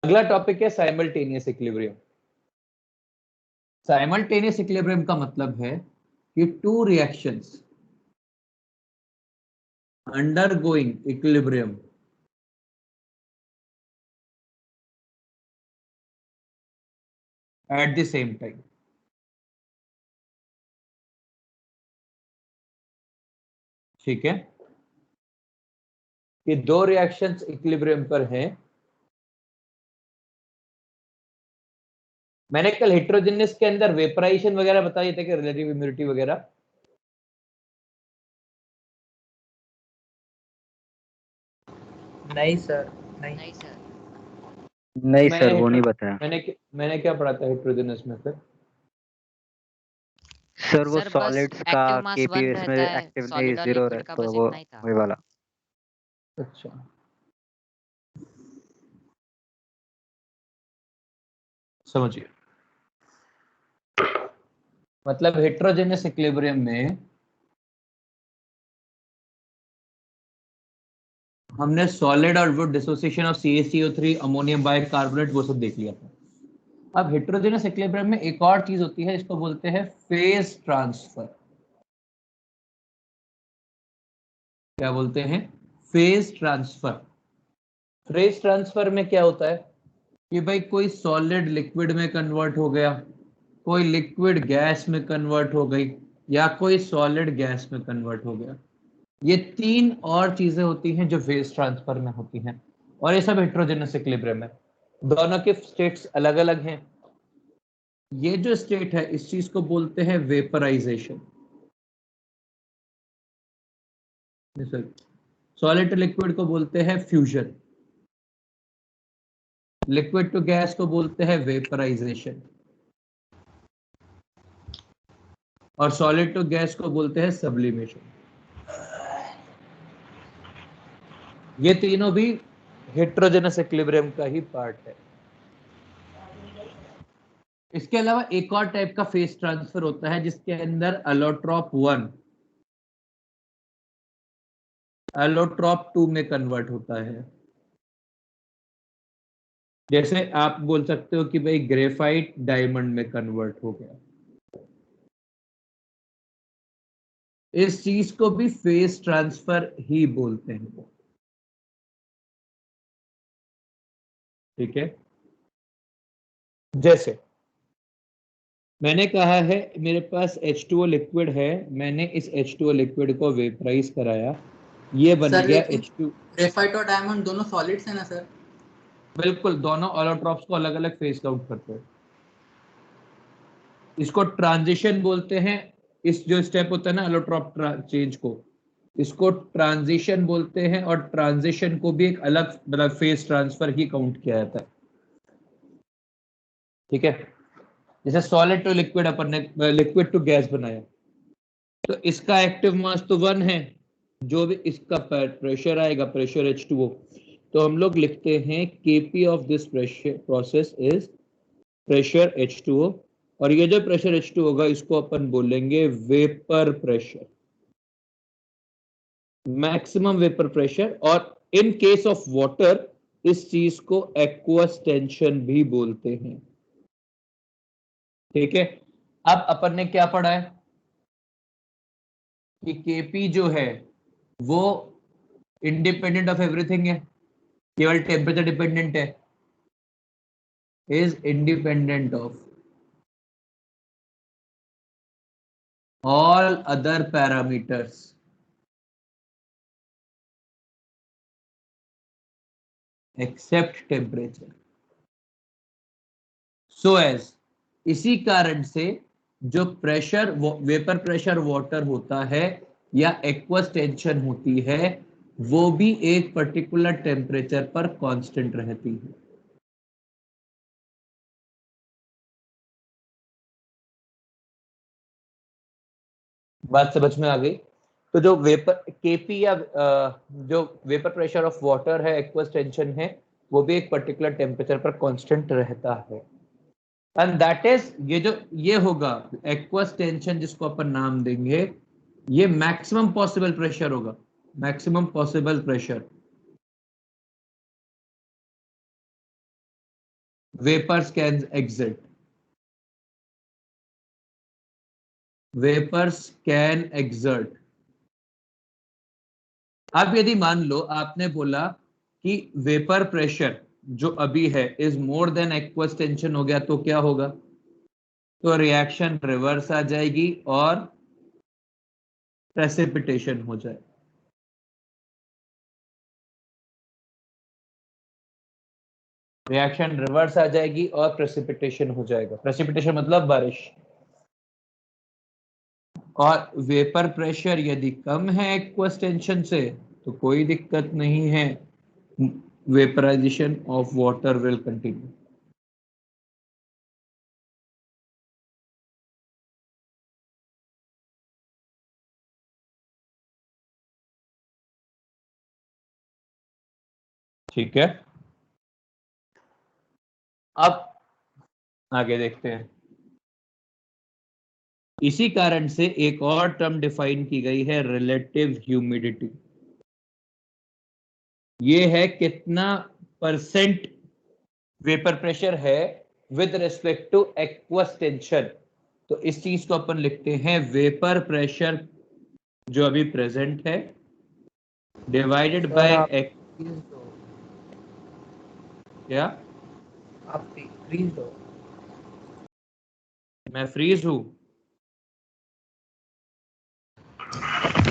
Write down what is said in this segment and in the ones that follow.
अगला टॉपिक है simultaneous equilibrium. Simultaneous equilibrium का मतलब है कि two reactions undergoing equilibrium at the same time. ठीक है, कि दो रिएक्शंस इक्विलिब्रियम पर हैं। मैंने कल हेट्रोजेनियस के अंदर वेपराइजेशन वगैरह बताए थे कि रिलेटिव ह्यूमिडिटी वगैरह। नहीं सर, नहीं। नहीं सर। नहीं मैंने सर, वो नहीं बताया मैंने क्या पढ़ा था हेट्रोजेनियस में फिर? सर। वो सर बस सॉलिड्स का एक्टिव मास केपी 1 इसमें रहता है, एक्टिव नहीं सॉलिड और 0 लिक्विड रहे, का तो बस वो इतना ही था। वही वाला। अच्छा, समझिए। मतलब हेट्रोजेनियस इक्विलिब्रियम में हमने सॉलिड और वो dissociation of CaCO3, ammonium bicarbonate, वो सब देख लिया था। अब हेट्रोजेनियस इक्विलिब्रियम में एक और चीज होती है, इसको बोलते हैं फेज ट्रांसफर। क्या बोलते हैं? Phase transfer. फेज ट्रांसफर में क्या होता है कि भाई कोई सॉलिड लिक्विड में कन्वर्ट हो गया, कोई लिक्विड गैस में कन्वर्ट हो गई, या कोई सॉलिड गैस में कन्वर्ट हो गया। ये तीन और चीजें होती हैं जो फेज ट्रांसफर में होती हैं, और ये सब हेट्रोजेनियस इक्विलिब्रियम है। दोनों के स्टेट्स अलग अलग हैं। ये जो स्टेट है इस चीज को बोलते हैं वेपराइजेशन। सॉलिड टू लिक्विड को बोलते हैं फ्यूजन, लिक्विड टू गैस को बोलते हैं वेपराइजेशन, और सॉलिड टू गैस को बोलते हैं सब्लिमेशन। ये तीनों भी हेट्रोजेनस इक्विलिब्रियम का ही पार्ट है। इसके अलावा एक और टाइप का फेस ट्रांसफर होता है जिसके अंदर अलोट्रॉप 1 अलोट्रॉप 2 में कन्वर्ट होता है। जैसे आप बोल सकते हो कि भाई ग्रेफाइट डायमंड में कन्वर्ट हो गया। इस चीज को भी फेस ट्रांसफर ही बोलते हैं। ठीक है, जैसे मैंने कहा है मेरे पास H2O लिक्विड है, मैंने इस H2O लिक्विड को वेपराइज कराया, ये बन सर गया लेकिन H2। ग्रेफाइट और डायमंड दोनों सॉलिड्स हैं ना सर? बिल्कुल, दोनों ऑलोट्रॉप्स को अलग अलग फेज आउट करते हैं। इसको ट्रांजिशन बोलते हैं। इस जो स्टेप होता है ना अलोट्रॉप चेंज को, इसको ट्रांजिशन बोलते हैं, और ट्रांजिशन को भी एक अलग मतलब फेज ट्रांसफर ही काउंट किया जाता है। ठीक है, जैसे सॉलिड टू लिक्विड अपन ने लिक्विड टू गैस बनाया, तो इसका एक्टिव मास तो 1 है, जो भी इसका प्रेशर आएगा, प्रेशर H2O, तो हम लोग लिखते हैं Kp of this pressure process is pressure H2O, और ये जो प्रेशर H2 होगा इसको अपन बोलेंगे vapour pressure, maximum vapour pressure. और इन केस ऑफ वाटर इस चीज को एक्वस टेंशन भी बोलते हैं। ठीक है, अब अपन ने क्या पढ़ा है कि Kp जो है वो इंडिपेंडेंट ऑफ एवरीथिंग है, केवल टेम्परेचर डिपेंडेंट है, is independent of all other parameters except temperature, so as इसी कारण से जो प्रेशर वेपर प्रेशर वाटर होता है या एक्वस टेंशन होती है वो भी एक पर्टिकुलर टेम्परेचर पर कांस्टेंट रहती है। बात समझ में आ गई? तो जो वेपर केपी या जो वेपर प्रेशर ऑफ वाटर है, एक्वस टेंशन है, वो भी एक पर्टिकुलर टेम्परेचर पर कांस्टेंट रहता है। एंड दैट इज ये होगा एक्वस टेंशन, जिसको अपन नाम देंगे, ये मैक्सिमम पॉसिबल प्रेशर होगा, maximum possible pressure. Vapours can exit, vapours can exert. अब यदि मान लो आपने बोला कि वेपर प्रेशर जो अभी है is more than aqueous tension हो गया तो क्या होगा, तो रिएक्शन रिवर्स आ जाएगी और प्रेसिपिटेशन हो जाए। रिएक्शन रिवर्स आ जाएगी और प्रेसिपिटेशन हो जाएगा। प्रेसिपिटेशन मतलब बारिश। और वेपर प्रेशर यदि कम है एक्वस टेंशन से तो कोई दिक्कत नहीं है, vaporisation of water will continue. ठीक है, अब आगे देखते हैं। इसी कारण से एक और टर्म डिफाइन की गई है, रिलेटिव ह्यूमिडिटी। ये है कितना परसेंट वेपर प्रेशर है with respect two aqueous tension. तो इस चीज को अपन लिखते हैं वेपर प्रेशर जो अभी प्रेजेंट है डिवाइडेड बाय फ्रीज दो, क्या आप फ्रीज दो। मैं फ्रीज हूं?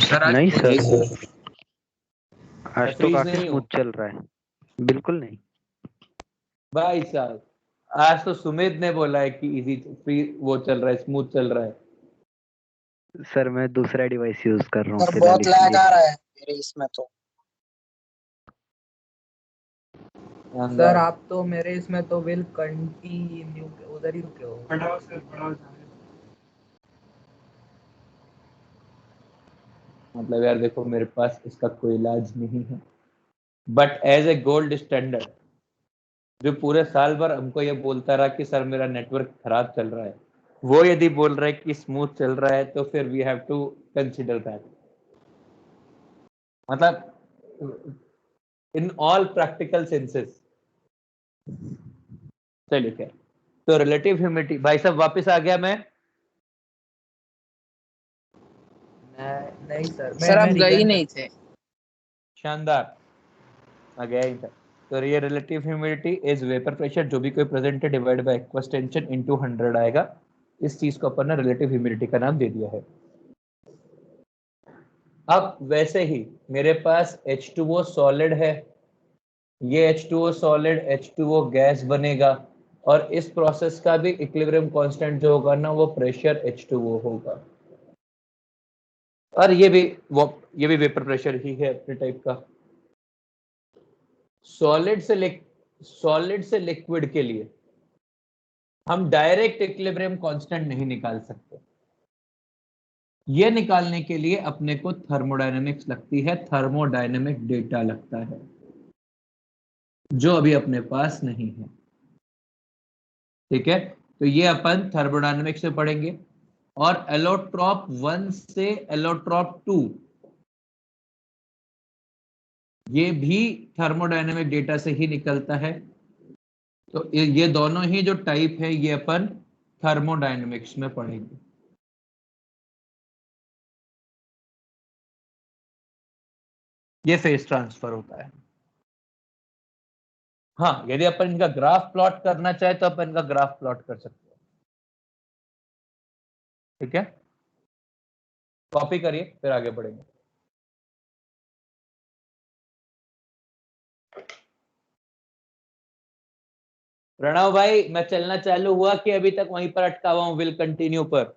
सर आज नहीं नहीं सर, सर। मैं आज तो फ्रीज काफी नहीं हूं स्मूथ चल रहा है। बिल्कुल नहीं। भाई साहब। आज तो सुमित ने बोला है कि इजी फ्री वो चल रहा है, स्मूथ चल रहा है। सर मैं दूसरा डिवाइस यूज कर रहा हूँ सर फिलहाल, बहुत लैग आ इसलिए। रहा है मेरे इसमें तो। सर आप तो मेरे इसमें तो विल कंटिन्यू उधर ही रुके हो। बढ़ाओ सर, बढ़ाओ जाने दो। मतलब यार देखो मेरे पास इसका कोई इलाज नहीं है, but as a gold standard जो पूरे साल भर हमको ये बोलता रहा कि सर मेरा नेटवर्क खराब चल रहा है, वो यदि बोल रहा है कि स्मूथ चल रहा है तो फिर we have to consider that. मतलब इन ऑल प्रैक्टिकल सेंसेस। चलिए क्या, तो रिलेटिव ह्यूमिडिटी भाई साहब वापस आ गया मैं। नहीं सर, सर आप मैं गए ही रिगन नहीं थे। शानदार, आ गया ही था। तो ये relative humidity is vapour pressure जो भी कोई प्रेजेंट है divide by aqueous tension into 100 आएगा। इस चीज को अपन ने रिलेटिव ह्यूमिडिटी का नाम दे दिया है। अब वैसे ही मेरे पास H2O सॉलिड है, ये H2O सॉलिड H2O गैस बनेगा और इस प्रोसेस का भी इक्विलिब्रियम कांस्टेंट जो होगा ना वो प्रेशर H2O होगा। और ये भी वेपर प्रेशर ही है अपने टाइप का। सॉलिड से लिक्विड के लिए हम डायरेक्ट इक्विलिब्रियम कांस्टेंट नहीं निकाल सकते। ये निकालने के लिए अपने को थर्मोडायनेमिक्स लगती है, थर्मोडायनेमिक डेटा लगता है जो अभी अपने पास नहीं है। ठीक है, तो ये अपन थर्मोडायनेमिक्स से पढ़ेंगे। और एलोट्रॉप 1 से एलोट्रॉप 2 ये भी थर्मोडायनेमिक डेटा से ही निकलता है। तो ये दोनों ही जो टाइप है ये अपन थर्मोडायनेमिक्स में पढ़ेंगे। ये फेज ट्रांसफर होता है। हाँ, यदि अपन इनका ग्राफ प्लॉट करना चाहे तो अपन इनका ग्राफ प्लॉट कर सकते हैं। ठीक है, कॉपी करिए फिर आगे बढ़ेंगे। प्रणव भाई मैं चलना चालू हुआ कि अभी तक वहीं पर अटका हुआ हूं विल कंटिन्यू पर?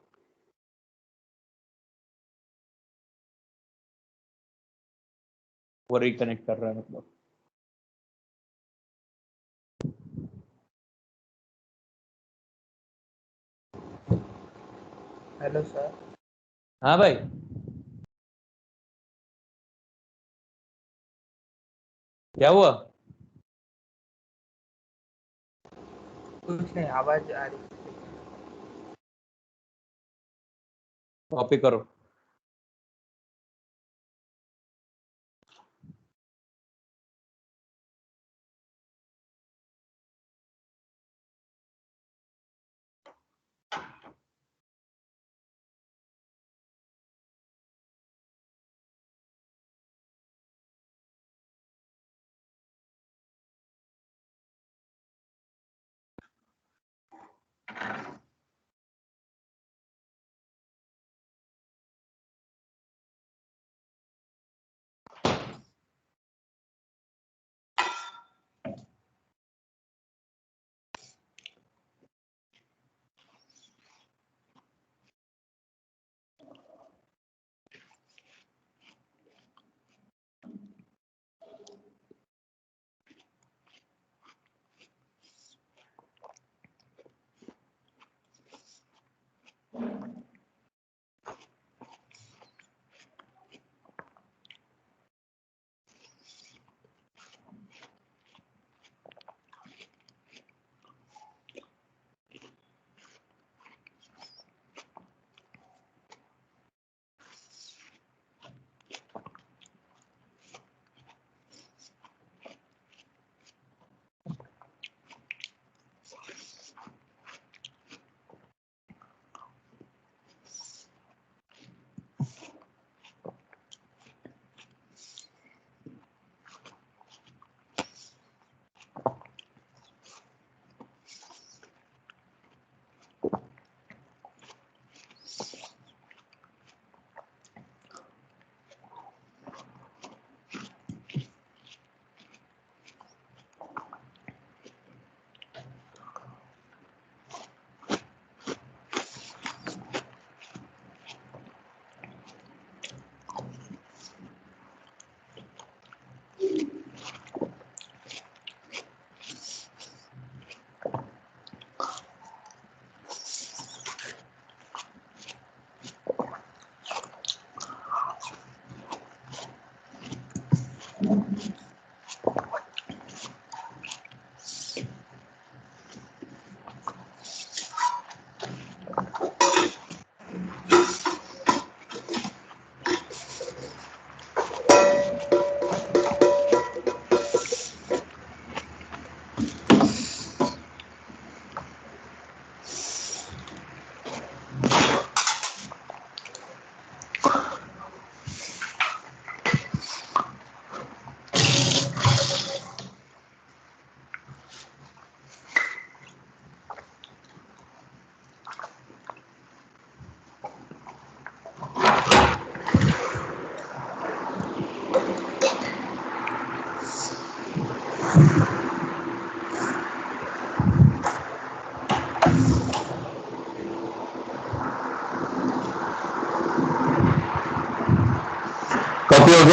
वो रिकनेक्ट कर रहा है मतलब। Hello sir. हाँ भाई, क्या हुआ? कुछ नहीं, आवाज आ रही। कॉपी करो।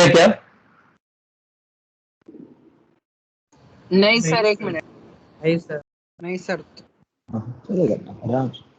गया क्या? नहीं सर, एक मिनट। नहीं सर। नहीं सर। चलेगा ना आराम से।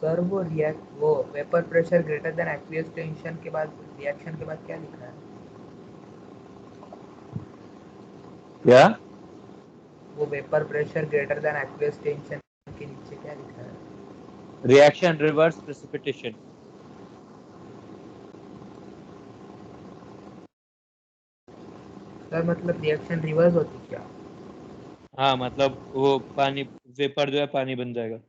सर वो vapour pressure greater than aqueous tension के बाद रिएक्शन के बाद क्या लिखा है? क्या? वो vapour pressure greater than aqueous tension के नीचे क्या लिखा है? Reaction reverse precipitation. सर मतलब रिएक्शन रिवर्स होती क्या? हाँ मतलब वो पानी वेपर जो है पानी बन जाएगा।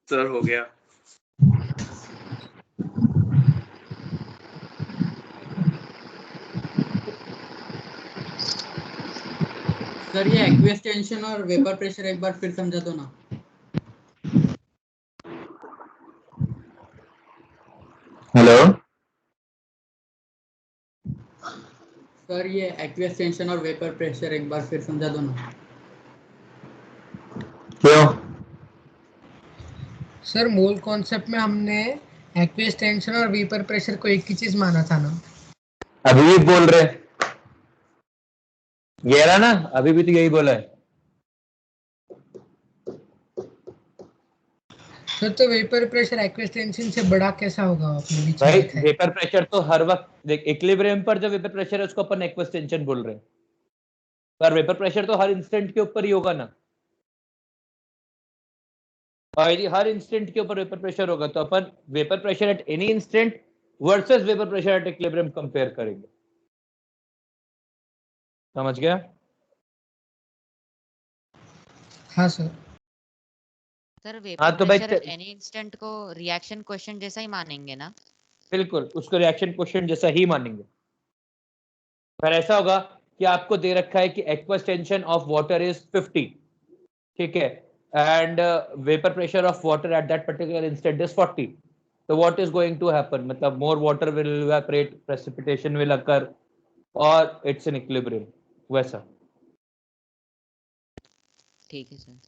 सर हो गया। सर ये एक्वियस टेंशन और वेपर प्रेशर एक बार फिर समझा दो ना। हेलो सर ये एक्वियस टेंशन और वेपर प्रेशर एक बार फिर समझा दो ना। क्यों? सर मूल कॉन्सेप्ट में हमने एक्वियस टेंशन और वेपर प्रेशर को एक ही चीज माना था ना। अभी भी बोल रहे ये रहा ना, अभी भी तो यही बोला है। सर तो वेपर प्रेशर एक्वियस टेंशन से बड़ा कैसा होगा, आपने बीच में भाई लिखा है। वेपर प्रेशर तो हर वक्त देख, इक्विलिब्रियम पर जो वेपर प्रेशर है उसको अपन एक्वियस टेंशन बोल रहे हैं, पर वेपर प्रेशर तो हर इंस्टेंट के ऊपर ही होगा ना। और यदि हर इंस्टेंट के ऊपर वेपर प्रेशर होगा तो अपन vapour pressure at any instant versus vapour pressure at equilibrium compare करेंगे। समझ गया? हाँ सर। सर हाँ वेपर तो भाई प्रेशर एट एनी इंस्टेंट को रिएक्शन क्वेश्चन जैसा ही मानेंगे ना। बिल्कुल उसको रिएक्शन क्वेश्चन जैसा ही मानेंगे। पर ऐसा होगा कि आपको दे रखा है कि aqueous tension of water is 50, ठीक है, and vapour pressure of water at that particular instant is 40। तो what is going to happen, मतलब more water will evaporate, precipitation will occur, और it's in equilibrium वैसा। ठीक है सर।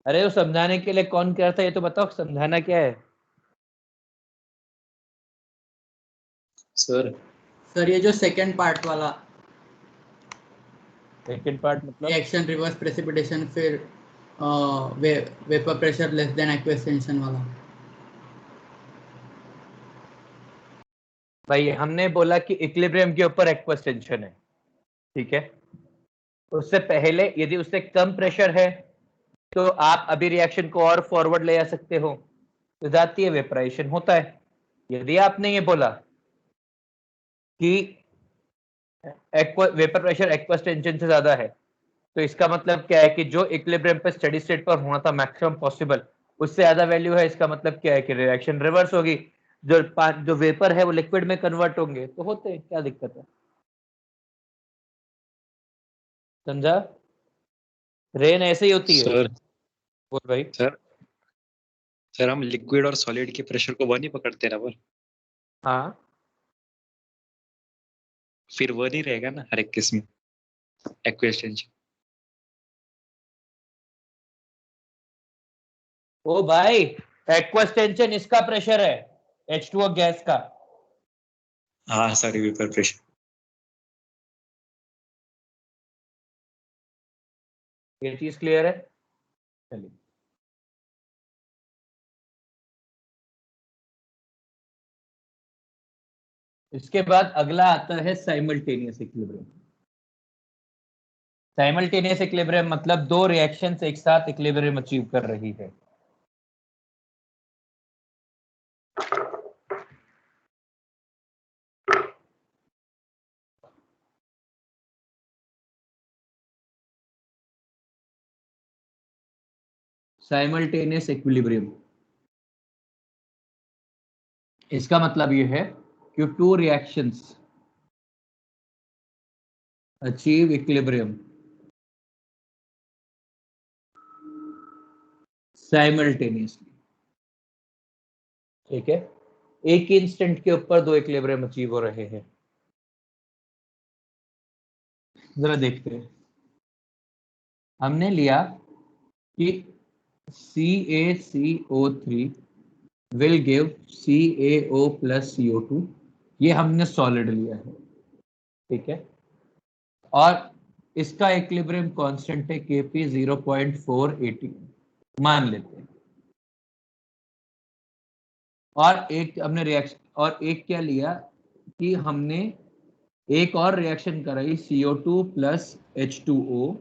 अरे वो समझाने के लिए कौन कह रहा था, ये तो बताओ समझाना क्या है। सर सर ये जो सेकंड पार्ट वाला सेकंड पार्ट मतलब रिएक्शन रिवर्स प्रेसिपिटेशन फिर vapour pressure less than aqueous tension वाला। भाई हमने बोला कि इक्विलिब्रियम के ऊपर एक्वस टेंशन है, ठीक है। उससे पहले यदि उससे कम प्रेशर है तो आप अभी रिएक्शन को और फॉरवर्ड ले जा सकते हो, तो जाती है वेपराइजेशन होता है। यदि आपने ये बोला कि वेपर प्रेशर एक्वस टेंशन से ज्यादा है, तो इसका मतलब क्या है कि जो इक्विलिब्रियम पे स्टेडी स्टेट पर होना था मैक्सिमम पॉसिबल, उससे ज्यादा वैल्यू है। इसका मतलब क्या है कि रिएक्शन रिवर्स होगी, जो वेपर है वो लिक्विड में कन्वर्ट होंगे, तो होते हैं, क्या दिक्कत है, समझा। रेन ऐसे ही होती है। सर बोल भाई। सर हम लिक्विड और सॉलिड के प्रेशर को वह नहीं पकड़ते ना, पर हाँ फिर वह नहीं रहेगा ना हर एक केस में एक्वियस टेंशन। ओ भाई, एक्वस टेंशन इसका प्रेशर है, H2O गैस का। हाँ सर, वेपर प्रेशर। ये चीज क्लियर है। चलिए इसके बाद अगला आता है साइमल्टेनियस इक्विलिब्रियम। साइमल्टेनियस इक्विलिब्रियम मतलब दो रिएक्शंस एक साथ इक्विलिब्रियम अचीव कर रही है। साइमल्टेनियस इक्विलिब्रियम, इसका मतलब यह है कि two reactions achieve equilibrium simultaneously, ठीक है। एक ही इंस्टेंट के ऊपर दो इक्विलिब्रियम अचीव हो रहे हैं। जरा देखते हैं। हमने लिया कि CaCO3 will give CaO plus CO2, ये हमने सॉलिड लिया है, ठीक है। और इसका इक्विलिब्रियम कांस्टेंट है Kp 0.480 मान लेते हैं। और एक हमने रिएक्शन, और एक क्या लिया कि हमने एक और रिएक्शन कराई CO2 plus H2O,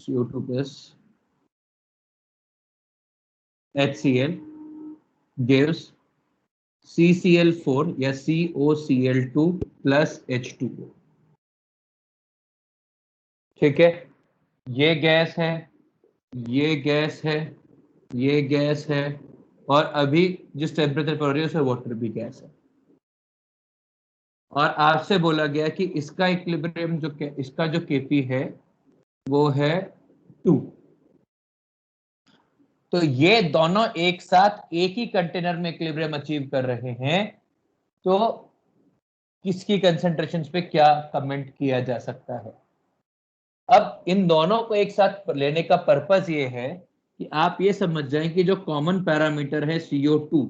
CO2 plus HCl gives CCl4 या COCl2 plus H2O, ठीक है। ये गैस है, ये गैस है, ये गैस है, और अभी जिस टेम्परेचर पर हो रही है उसमें वाटर भी गैस है। और आपसे बोला गया कि इसका इक्विलिब्रियम इसका जो Kp है वो है 2। तो ये दोनों एक साथ एक ही कंटेनर में इक्विलिब्रियम अचीव कर रहे हैं, तो किसकी कंसेंट्रेशंस पे क्या कमेंट किया जा सकता है। अब इन दोनों को एक साथ लेने का पर्पस ये है कि आप ये समझ जाएं कि जो कॉमन पैरामीटर है CO2,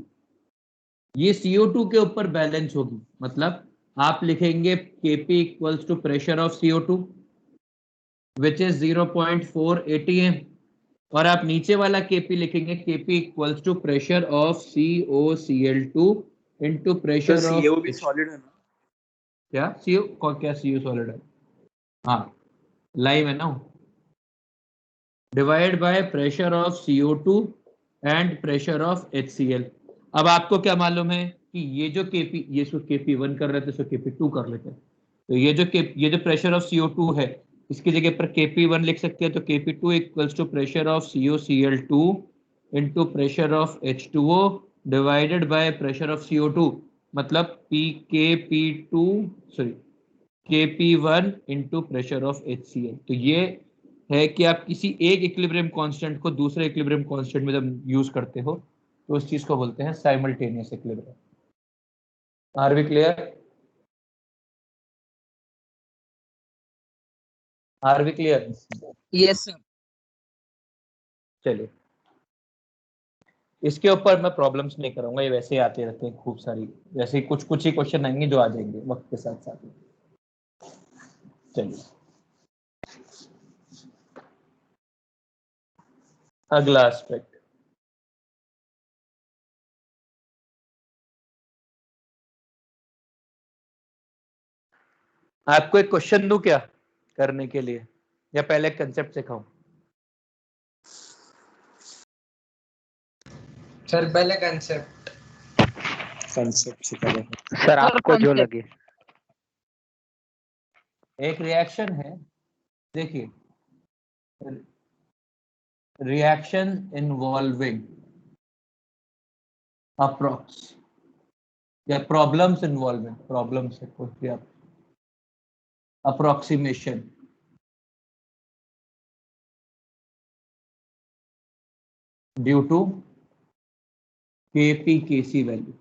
ये CO2 के ऊपर बैलेंस होगी। मतलब आप लिखेंगे Kp equals to pressure of CO2 which is 0.480 m, और आप नीचे वाला Kp लिखेंगे Kp equals to pressure of COCl2 into pressure of CO भी सॉलिड है ना? क्या CO सॉलिड है? हाँ लाइम है ना, divide by pressure of CO2 and pressure of HCl। अब आपको क्या मालूम है कि ये जो Kp, ये इसको Kp1 कर रहे थे, इसको Kp2 कर लेते हैं। तो ये जो प्रेशर ऑफ CO2 है, इसकी जगह पर Kp1 लिख सकते हैं। तो Kp2 equals to pressure of COCl2 into pressure of H2O divided by pressure of CO2, मतलब Kp2 sorry Kp1 into pressure of HCl। तो ये है कि आप किसी एक इक्विलिब्रियम कांस्टेंट को दूसरे इक्विलिब्रियम कांस्टेंट में जब यूज करते हो तो उस चीज को बोलते हैं simultaneous equilibrium. Are we clear? Are we clear? Yes sir. चलिए, इसके ऊपर मैं प्रॉब्लम्स नहीं करूंगा, ये वैसे ही आते रहते हैं खूब सारी, वैसे ही कुछ कुछ ही क्वेश्चन आएंगे जो आ जाएंगे वक्त के साथ साथ। चलिए अगला एस्पेक्ट, आपको एक क्वेश्चन दूं क्या करने के लिए, या पहले कंसेप्ट सिखाऊं? सर पहले कंसेप्ट। कंसेप्ट सिखा दो। सर आपको जो लगे। एक रिएक्शन है, देखिए, रिएक्शन इन्वॉल्विंग अप्रॉक्स या प्रॉब्लम्स इन्वॉल्विंग, प्रॉब्लम्स है कोई आप approximation due to Kp Kc value.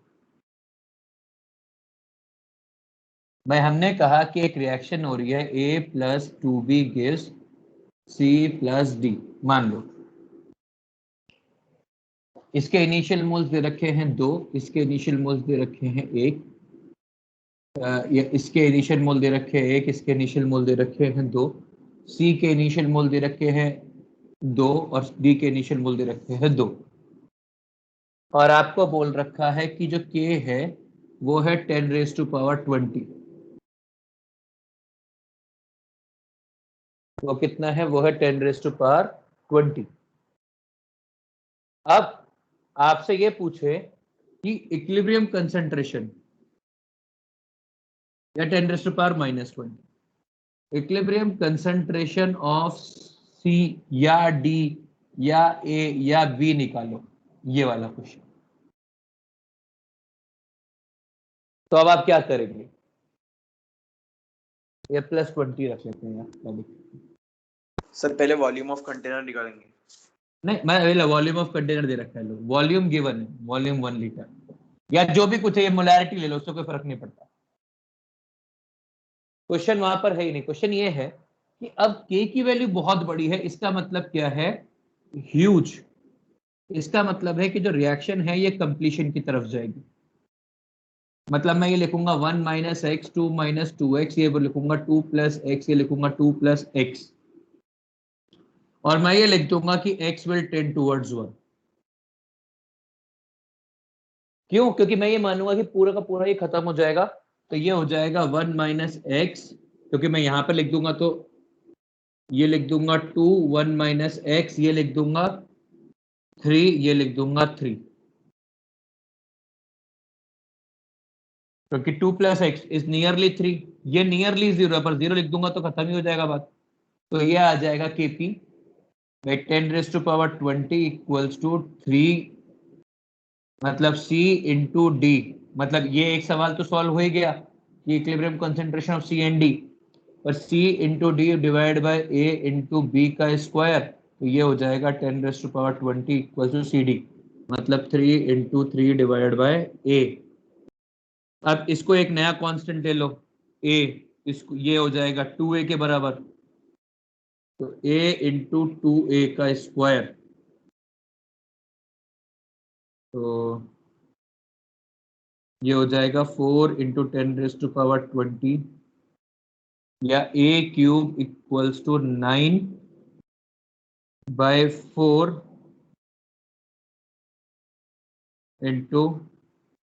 भाई हमने कहा कि एक रिएक्शन हो रही है A plus 2B gives C plus D, मान लो इसके इनिशियल मोल्स दे रखे हैं 2, इसके इनिशियल मोल्स दे रखे हैं 1, इसके इनिशियल मोल दे रखे हैं 1, इसके इनिशियल मोल दे रखे हैं 2, C के इनिशियल मोल दे रखे हैं 2 और D के इनिशियल मोल दे रखे हैं 2, और आपको बोल रखा है कि जो K है वो है 10⁻20। वो कितना है? वो है 10⁻20। अब आपसे ये पूछे कि इक्विलिब्रियम कंसंट्रेशन या 10⁻⁻20, इक्विलिब्रियम कंसंट्रेशन ऑफ C या D या A या B निकालो, ये वाला क्वेश्चन। तो अब आप क्या करेंगे? ये +20 रख लेते हैं यार। सर पहले वॉल्यूम ऑफ कंटेनर निकालेंगे। नहीं, मैं वॉल्यूम ऑफ कंटेनर दे रखा है, लो वॉल्यूम गिवन है, वॉल्यूम 1 लीटर या जो भी कुछ है, ये मोलैरिटी ले लो, उससे कोई फर्क नहीं पड़ता। क्वेश्चन वहां पर है ही नहीं। क्वेश्चन ये है कि अब K की वैल्यू बहुत बड़ी है, इसका मतलब क्या है? ह्यूज। इसका मतलब है कि जो रिएक्शन है ये कंप्लीशन की तरफ जाएगी। मतलब मैं ये लिखूंगा 1 - x 2 - 2x, ये लिखूंगा 2 + x, ये लिखूंगा 2 + x, और मैं ये लिख दूंगा कि x will tend towards 1। क्यों? क्योंकि मैं ये मानूंगा कि पूरा का पूरा ये खत्म हो जाएगा, तो ये हो जाएगा 1 - x, क्योंकि मैं यहां पर लिख दूंगा तो ये लिख दूंगा 2, 1 - x, ये लिख दूंगा 3, ये लिख दूंगा 3, क्योंकि 2 + x इज नियरली 3, ये नियरली 0 है, पर 0 लिख दूंगा तो खत्म ही हो जाएगा बात। तो ये आ जाएगा Kp 10⁻20 इक्वल्स टू 3, मतलब C इंटू D। मतलब ये एक सवाल तो सॉल्व हो ही गया कि equilibrium concentration of C and D, पर C into D divide by A into B का स्क्वायर, तो ये हो जाएगा 10⁻20 इक्वल टू CD, मतलब 3 इंटू 3 डिवाइड बाय A। अब इसको एक नया कांस्टेंट ले लो A, इसको ये हो जाएगा 2A के बराबर, तो A इंटू 2A का स्क्वायर, तो ये हो जाएगा 4 इंटू 10⁻20 या A³ इक्वल्स टू 9/4 इंटू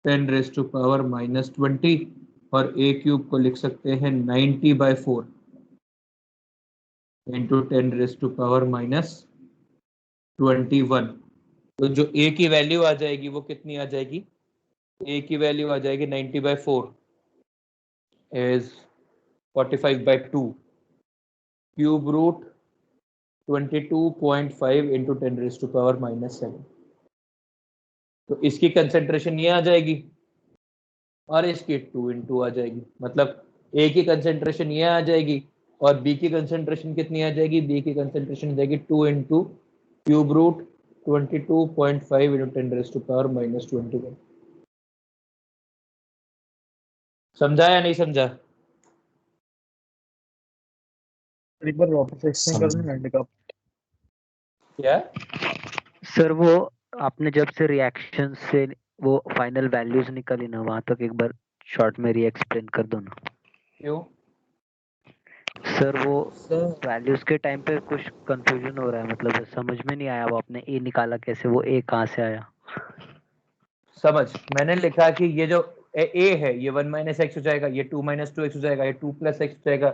10⁻⁻20, और A³ को लिख सकते हैं 90/4 इंटू 10⁻⁻21। तो जो A की वैल्यू आ जाएगी वो कितनी आ जाएगी? A की वैल्यू आ जाएगी 90/4 इज 45/2, क्यूब रूट 22.5 इंटू 10⁻⁻7। तो इसकी कंसेंट्रेशन ये आ जाएगी और इसकी 2 इंटू आ जाएगी, मतलब ए की कंसेंट्रेशन ये आ जाएगी और बी की कंसेंट्रेशन कितनी आ जाएगी, बी की कंसेंट्रेशन आ जाएगी 2 इंटू क्यूब रूट 22.5 इंटू 10⁻⁻21। समझा या नहीं समझा? एक बार वापस एक्सप्लेन कर देना एंड का। क्या सर वो आपने जब से रिएक्शन से वो फाइनल वैल्यूज निकली ना, वहां तक एक बार शॉर्ट में री एक्सप्लेन कर दो ना। क्यों? सर वो सर वैल्यूज के टाइम पे कुछ कंफ्यूजन हो रहा है, मतलब समझ में नहीं आया वो आपने ए निकाला कैसे, वो ए कहाँ से आया। समझ, मैंने लिखा कि ये जो ए है ये 1 माइनस एक्स हो जाएगा, ये 2 माइनस 2 एक्स हो जाएगा, ये 2 प्लस एक्स हो जाएगा,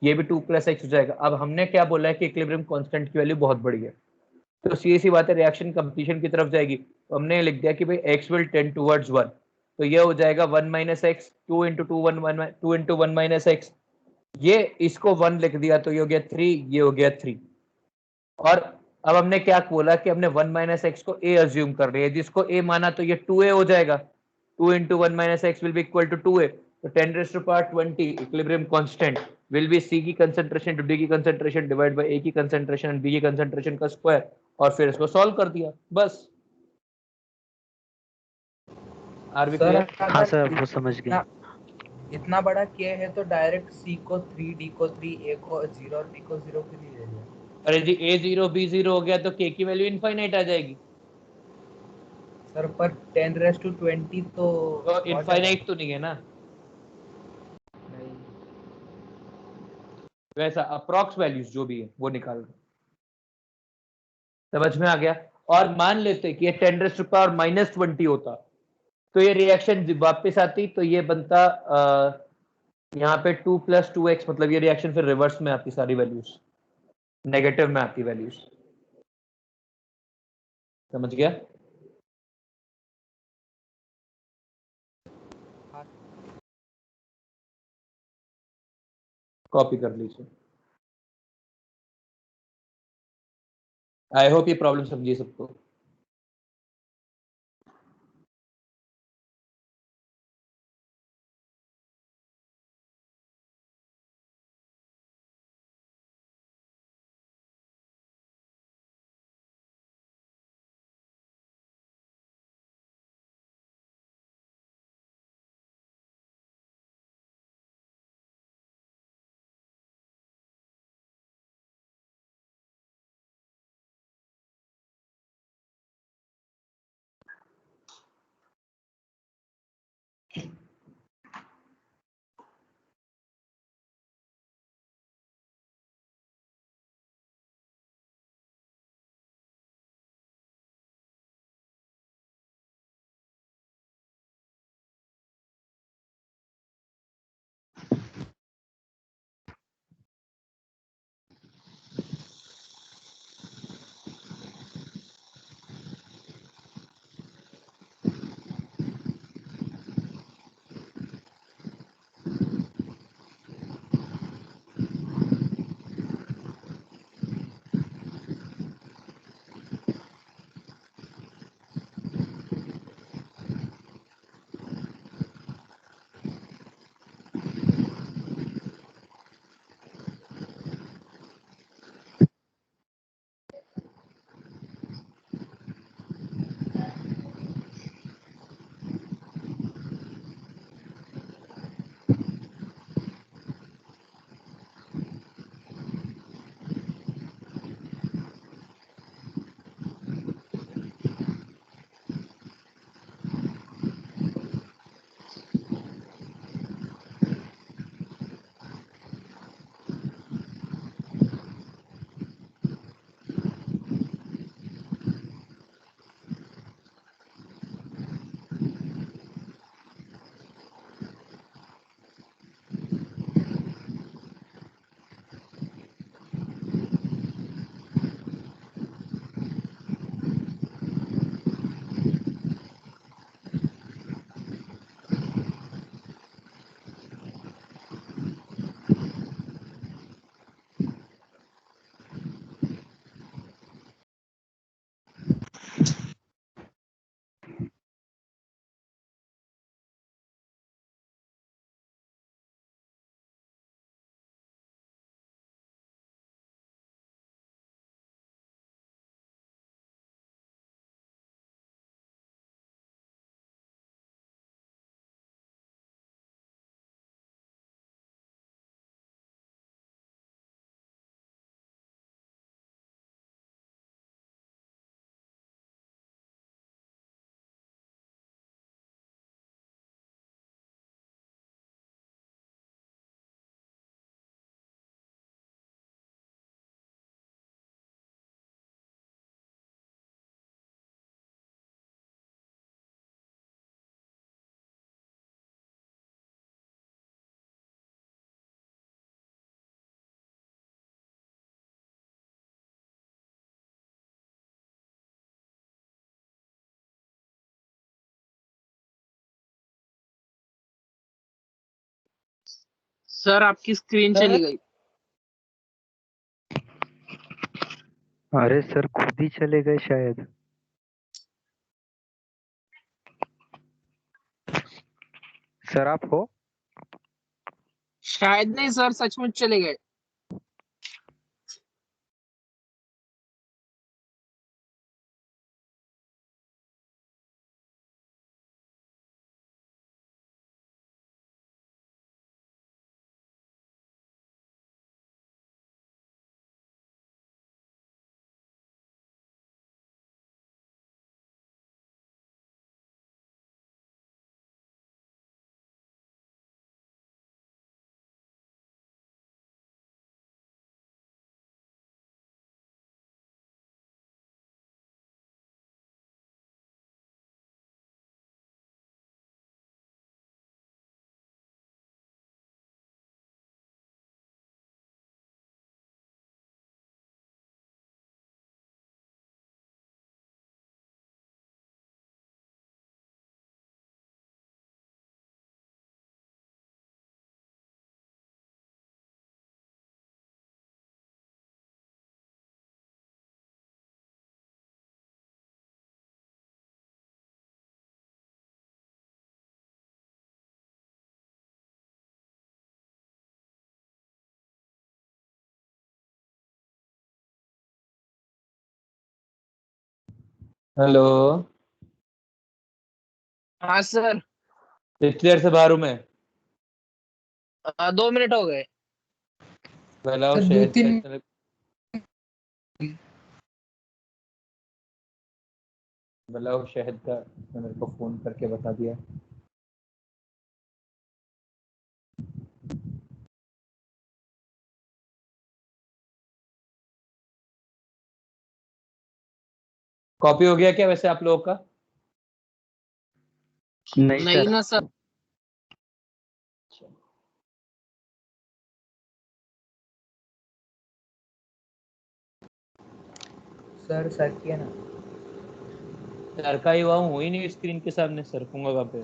ये भी 2 प्लस एक्स हो जाएगा। अब हमने क्या बोला है कि इक्विलिब्रियम कांस्टेंट की वैल्यू बहुत बड़ी है, तो सीधी सी बात है रिएक्शन कंप्लीशन की तरफ जाएगी। तो हमने लिख दिया कि भाई x विल टेंड टुवर्ड्स 1, तो ये हो जाएगा 1 minus x 2 into 2 into 1 minus x, ये इसको 1 लिख दिया तो ये हो गया 3, ये हो गया 3। और अब हमने क्या बोला कि हमने 1 माइनस एक्स को a अज्यूम कर रहे हैं, जिसको a माना तो ये 2a हो जाएगा, 2 into 1 minus x will be equal to 2a, तो 10 raise to power 20 equilibrium constant will be c की कंसंट्रेशन टू d की कंसंट्रेशन डिवाइड बाय a की कंसंट्रेशन एंड b की कंसंट्रेशन का स्क्वायर, और फिर इसको सॉल्व कर दिया बस। Are be sir clear? हाँ अगर सर वो समझ गए। इतना बड़ा के है तो डायरेक्ट सी को 3, डी को 3, ए को 0 और बी को 0 के लिए ले लिया। अरे जी a 0 b 0 हो गया तो k की वैल्यू इनफाइनाइट आ जाएगी। सर पर 10 रेज़ टू 20 तो तो बहुत इनफाइनाइट तो नहीं है ना, ज्यादा नहीं। वैसा अप्रॉक्स वैल्यूज जो भी है वो निकाल दो। समझ में आ गया? और मान लेते कि ये 10 रेज़ टू पावर -20 होता तो ये रिएक्शन वापस आती, तो ये बनता यहाँ पे 2 प्लस 2x, मतलब ये रिएक्शन फिर रिवर्स में आती, सारी वैल्यूज नेगेटिव में आती वैल्यूज। समझ गया? कॉपी कर लीजिए। आई होप ये प्रॉब्लम समझिए सबको। सर आपकी स्क्रीन चली गई। अरे सर खुद ही चले गए शायद। सर आप हो? शायद नहीं सर, सचमुच चले गए। हेलो, हाँ सर। कितनी देर से बाहर हूँ मैं? 2 मिनट हो गए। बुलाओ सर दो शहद तीन का। बुलाओ शहद का, उसने मेरे को फोन करके बता दिया। कॉपी हो गया क्या वैसे आप लोगों का? नहीं नहीं सर। ना सर। सर किया ना। सर का ही हुआ हूँ ही नहीं, स्क्रीन के सामने सरकूंगा कहाँ पे?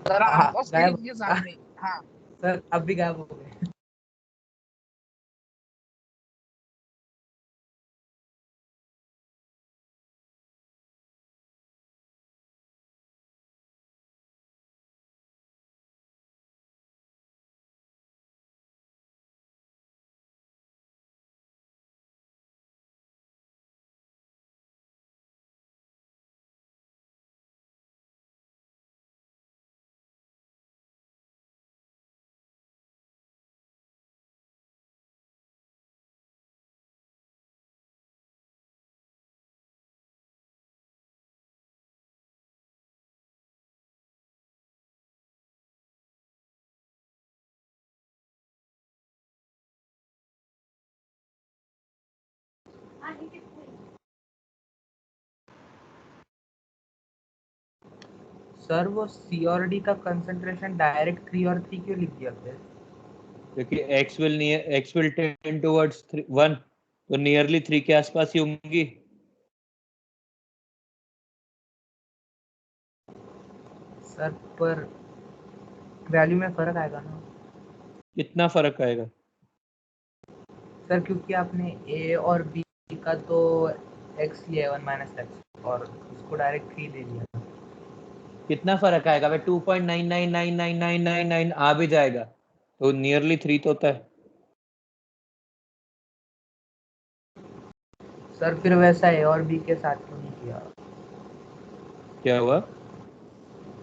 सर आपको गायब। स्क्रीन के सामने। हाँ सर अब भी गायब हो गए। सर वो सी और डी का कंसंट्रेशन डायरेक्ट 3 और 3 क्यों लिख दिया फिर? क्योंकि x will tend towards 1, तो नियरली 3 के आसपास ही होंगी। सर पर वैल्यू में फर्क आएगा ना कितना फर्क आएगा? सर, क्योंकि आपने ए और बी का तो एक्स लिया 1 - x और उसको डायरेक्ट 3 ले लिया। कितना फर्क आएगा भाई? 2.999999 आ भी जाएगा तो नियरली 3 तो होता है। सर फिर वैसा ए और बी के साथ क्यों नहीं किया? क्या हुआ?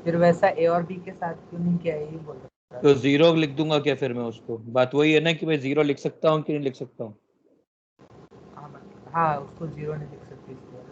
फिर वैसा ए और बी के साथ क्यों नहीं किया, यही बोल रहा तो था। 0 लिख दूंगा क्या फिर मैं उसको? बात वही है ना कि मैं 0 लिख सकता हूँ कि नहीं लिख सकता हूँ? हाँ उसको 0 नहीं लिख सकती इसलिए।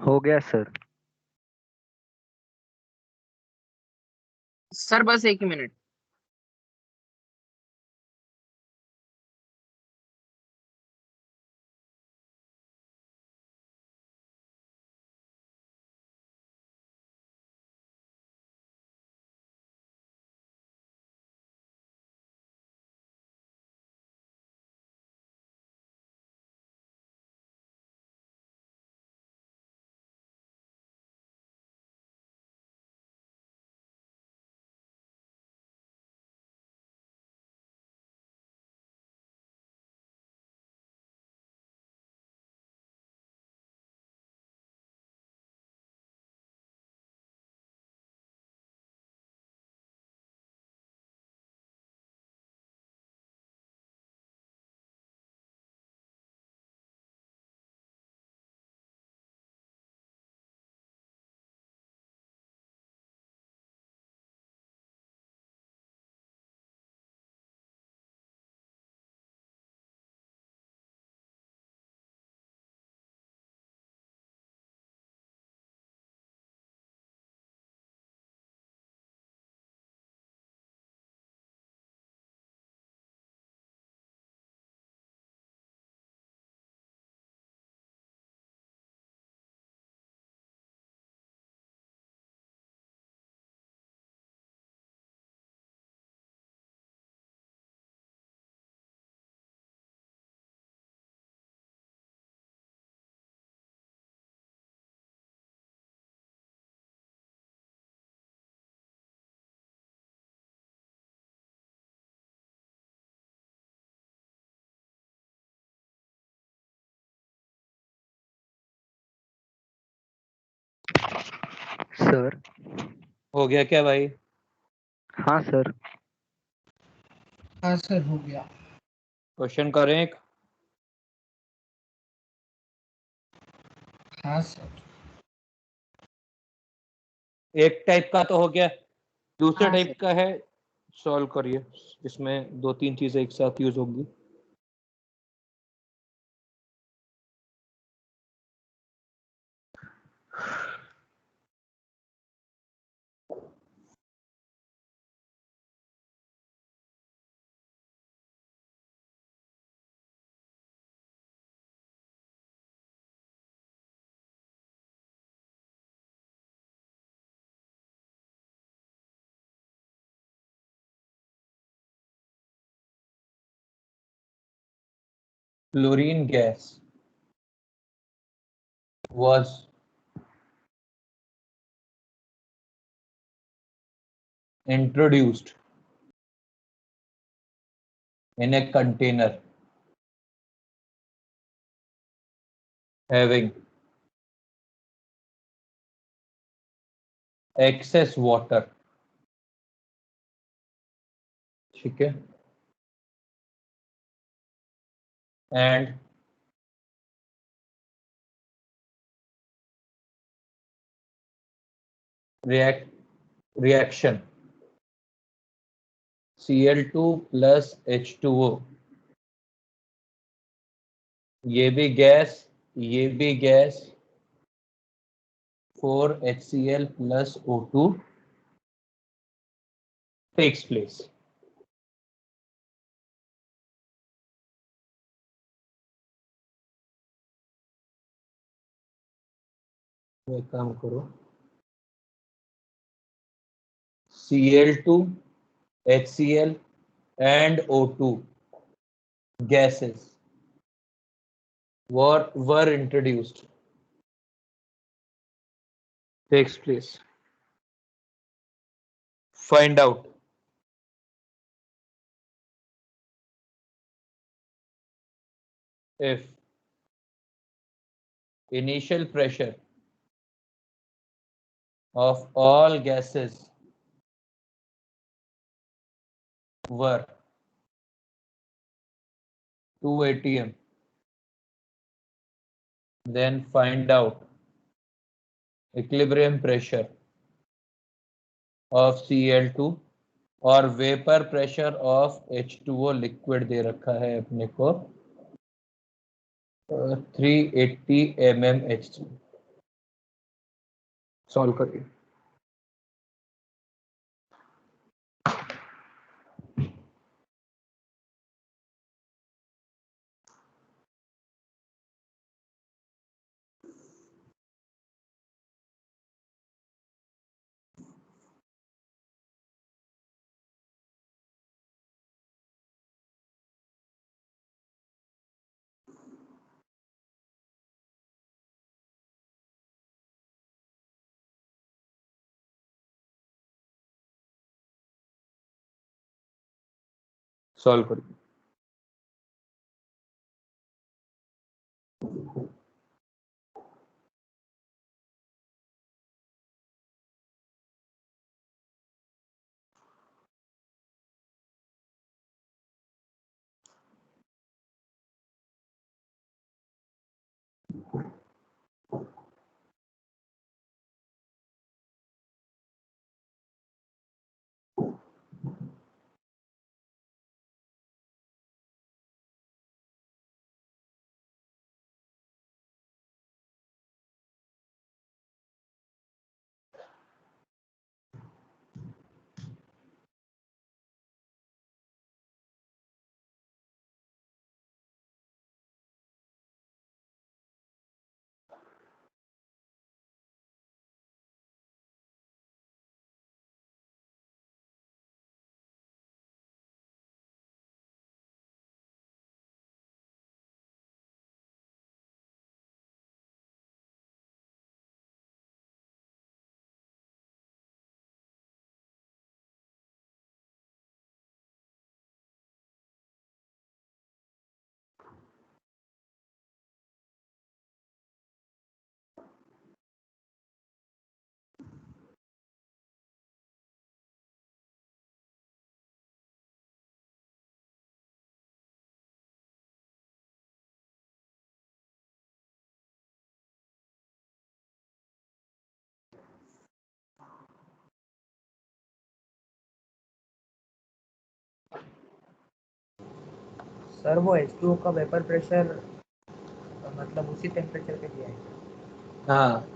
हो गया सर। सर बस एक ही मिनट। सर। हो गया क्या भाई? हाँ सर। हाँ सर हो गया। क्वेश्चन करें एक? हाँ सर। एक टाइप का तो हो गया, दूसरे हाँ टाइप सर। का है, सॉल्व करिए। इसमें दो तीन चीजें एक साथ यूज होंगी। Fluorine gas was introduced in a container having excess water, ठीक है, and reaction Cl2 plus H2O, ये भी गैस, ये भी gas, 4HCl plus O2 takes place. एक काम करो, Cl2, HCl and O2 gases were introduced, takes place. Find out if initial pressure of all gases were 2 atm, then find out equilibrium pressure of Cl2 और vapour pressure of H2O liquid दे रखा है अपने को 380 mmHg। Solve करिए। Solve करिए। Sir वो H2O का वेपर प्रेशर मतलब उसी टेम्परेचर पे दिया है। हाँ,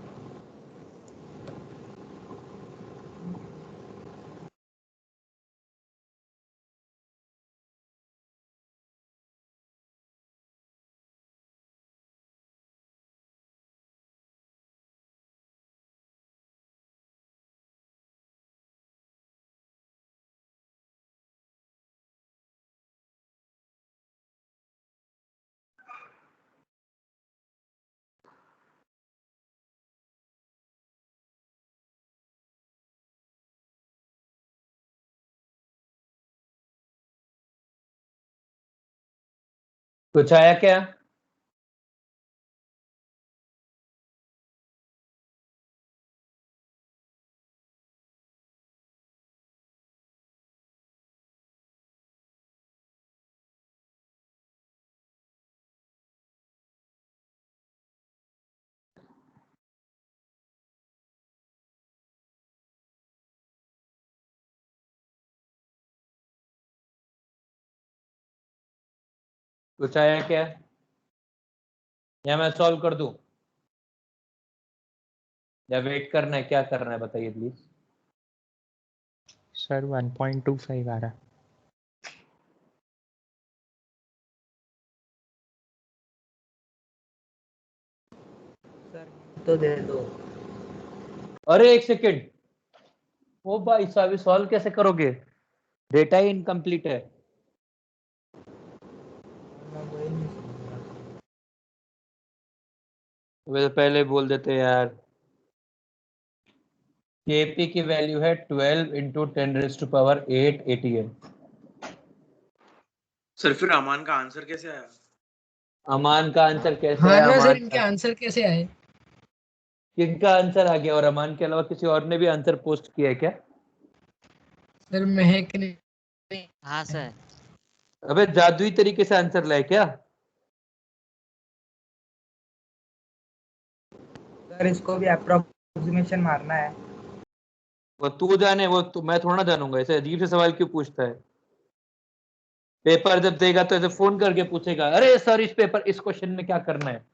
कुछ आया क्या? कुछ आया क्या? या मैं सॉल्व कर दूं या वेट करना है? क्या करना है बताइए प्लीज। सर 1.25 आ रहा है। सर तो दे दो। अरे एक सेकेंड, ओ भाई साहब सॉल्व कैसे करोगे? डेटा ही इनकम्प्लीट है। मैं वही नहीं समझ रहा। वे पहले बोल देते यार। केपी की वैल्यू है 12 इंटू 10⁸8 ATM। सर फिर अमान का आंसर कैसे आया? अमान का आंसर कैसे हाँ है? ना सर, अमान इनके का आंसर कैसे आए? किनका आंसर आ गया? और अमान के अलावा किसी और ने भी आंसर पोस्ट किया है क्या? सर महक ने। हाँ सर। अबे जादुई तरीके से आंसर लाए क्या? सर इसको भी अप्रोक्सीमेशन मारना है। वो तू जाने, वो मैं थोड़ा जानूंगा। ऐसे अजीब से सवाल क्यों पूछता है? पेपर जब देगा तो ऐसे फोन करके पूछेगा, अरे सर इस पेपर इस क्वेश्चन में क्या करना है?